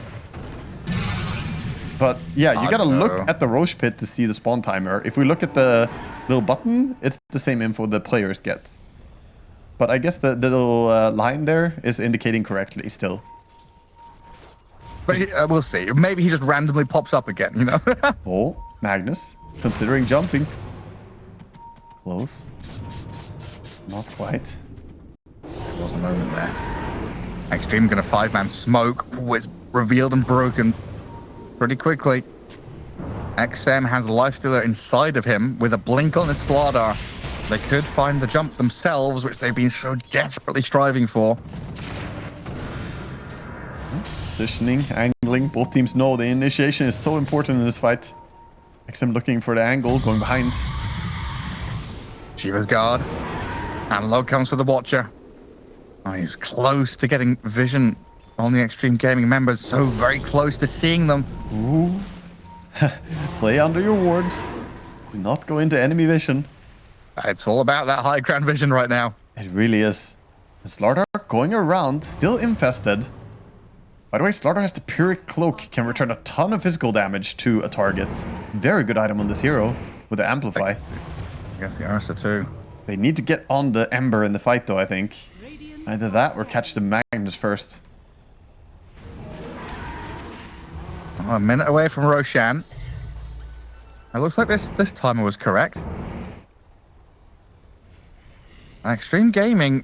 But yeah, you gotta look at the Roche pit to see the spawn timer. If we look at the little button, it's the same info the players get. But I guess the little line there is indicating correctly still. But we'll see. Maybe he just randomly pops up again, you know? Oh, Magnus, considering jumping. Close. Not quite. There was a moment there. Xtreme gonna 5-man smoke. Ooh, it's revealed and broken pretty quickly. XM has a lifestealer inside of him with a blink on his Slardar. They could find the jump themselves, which they've been so desperately striving for. Positioning, angling. Both teams know the initiation is so important in this fight. XM looking for the angle, going behind. Shiva's guard. Analog comes for the Watcher. Oh, he's close to getting vision on the Xtreme Gaming members. So very close to seeing them. Ooh. Play under your wards. Do not go into enemy vision. It's all about that high ground vision right now. It really is. Slardar going around, still infested. By the way, Slardar has the Pyrrhic Cloak, can return a ton of physical damage to a target. Very good item on this hero with the Amplify. I guess the Ursa too. They need to get on the Ember in the fight though, I think. Either that or catch the Magnus first. Oh, a minute away from Roshan. It looks like this timer was correct. Xtreme Gaming,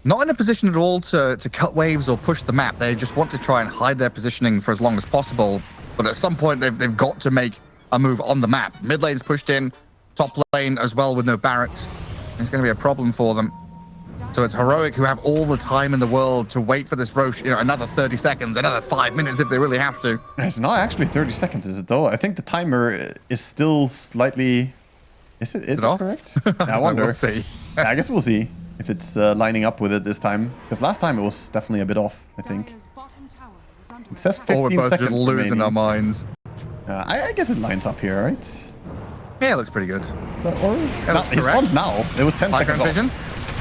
not in a position at all to cut waves or push the map. They just want to try and hide their positioning for as long as possible. But at some point, they've got to make a move on the map. Mid lane's pushed in, top lane as well with no barracks. It's going to be a problem for them. So it's Heroic who have all the time in the world to wait for this Roche, you know, another 30 seconds, another 5 minutes if they really have to. It's not actually 30 seconds, is it though? I think the timer is still slightly... Is it off? correct? I wonder. We'll see. Yeah, I guess we'll see if it's lining up with it this time. Because last time it was definitely a bit off, I think. Dire's bottom tower is under It says attack. 15 Or we're both seconds just losing remaining. our minds. I guess it lines up here, right? Yeah, it looks pretty good. Or no, that's he spawns correct. now. It was 10 High seconds ground off. vision.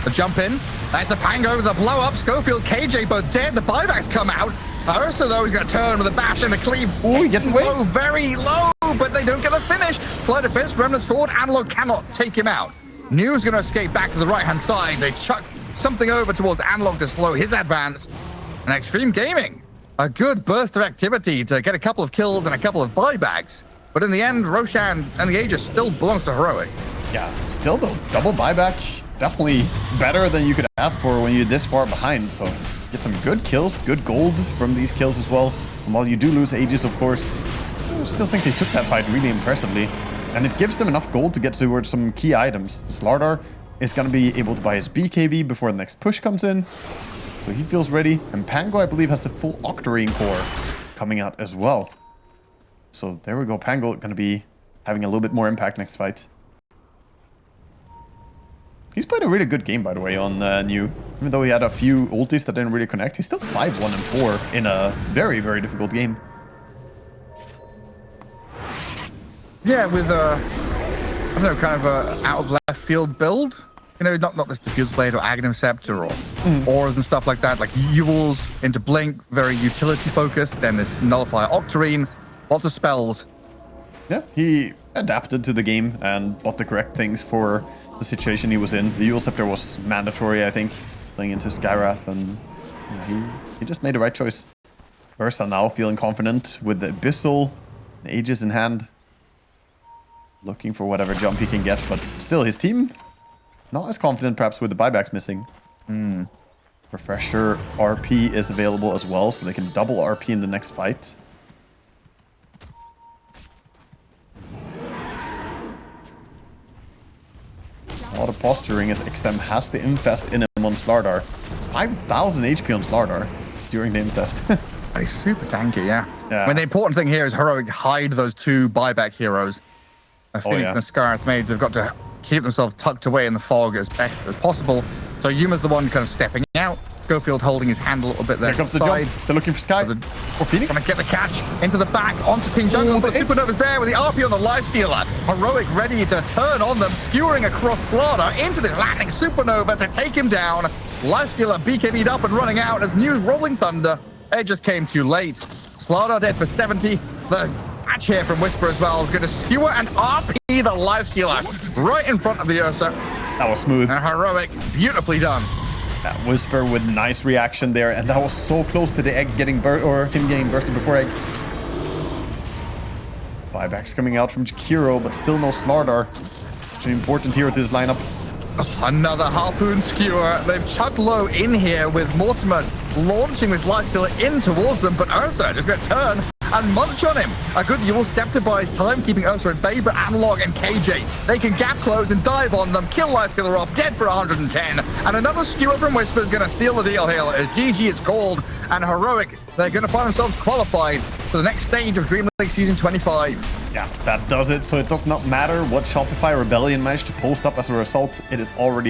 The jump in. That's the Pango, the blow up. Schofield, KJ both dead. The buybacks come out. Ursa, though, is going to turn with a bash and a cleave. Ooh, he gets away. Low, very low, but they don't get the finish. Sleight of fist, remnants forward. Analog cannot take him out. New's going to escape back to the right-hand side. They chuck something over towards Analog to slow his advance. And Xtreme Gaming, a good burst of activity to get a couple of kills and a couple of buybacks. But in the end, Roshan and the Aegis still belongs to Heroic. Yeah, still though, double buyback. Definitely better than you could ask for when you're this far behind. So get some good kills, good gold from these kills as well. And while you do lose Aegis, of course, I still think they took that fight really impressively. And it gives them enough gold to get towards some key items. Slardar is going to be able to buy his BKB before the next push comes in. So he feels ready. And Pango, I believe, has the full Octarine core coming out as well. So there we go. Pango going to be having a little bit more impact next fight. He's played a really good game, by the way, on New. Even though he had a few ultis that didn't really connect, he's still 5-1-4 in a very, very difficult game. Yeah, with I don't know, kind of a out of left field build. You know, not this Diffuse Blade or Aghanim Scepter or auras and stuff like that. Like Yules into Blink, very utility focused. Then this Nullifier Octarine, lots of spells. Yeah, he adapted to the game and bought the correct things for the situation he was in. The Yule Scepter was mandatory, I think, playing into Skywrath, and yeah, he just made the right choice. Ursa now feeling confident with the Abyssal, the Aegis in hand. Looking for whatever jump he can get, but still his team not as confident perhaps with the buybacks missing. Refresher RP is available as well, so they can double RP in the next fight. A lot of posturing as XM has the infest in him on Slardar. 5,000 HP on Slardar during the infest. He's super tanky, yeah. Yeah. I mean, the important thing here is Heroic hide those two buyback heroes. Phoenix yeah. and the Scarth Mage, they've got to keep themselves tucked away in the fog as best as possible. So Yuma's the one kind of stepping out. Schofield holding his hand a little bit there. Here comes the side. jump. They're looking for Sky. Or Phoenix. Gonna get the catch into the back onto King Jungle. But Supernova's there with the RP on the Lifestealer. Heroic ready to turn on them, skewering across Slardar into this landing Supernova to take him down. Lifestealer BKB'd up and running out as new Rolling Thunder. It just came too late. Slardar dead for 70. The match here from Whisper as well is going to skewer and RP the Lifestealer right in front of the Ursa. That was smooth. And heroic, beautifully done. That Whisper with nice reaction there, and that was so close to the egg getting him getting bursted before egg. Buybacks coming out from Jakiro, but still no Slardar. Such an important hero to this lineup. Another Harpoon Skewer. They've chugged low in here with Mortimer launching this Lifestealer in towards them, but Ursa just going to turn and munch on him. A good Yule Scepter buys time, keeping Ursa at bay, but Analog and KJ, they can gap close and dive on them, kill Lifestealer off, dead for 110, and another Skewer from Whisper is going to seal the deal here as GG is called, and Heroic, they're going to find themselves qualified for the next stage of DreamLeague Season 25. Yeah, that does it. So it does not matter what Shopify Rebellion managed to post up as a result. It is already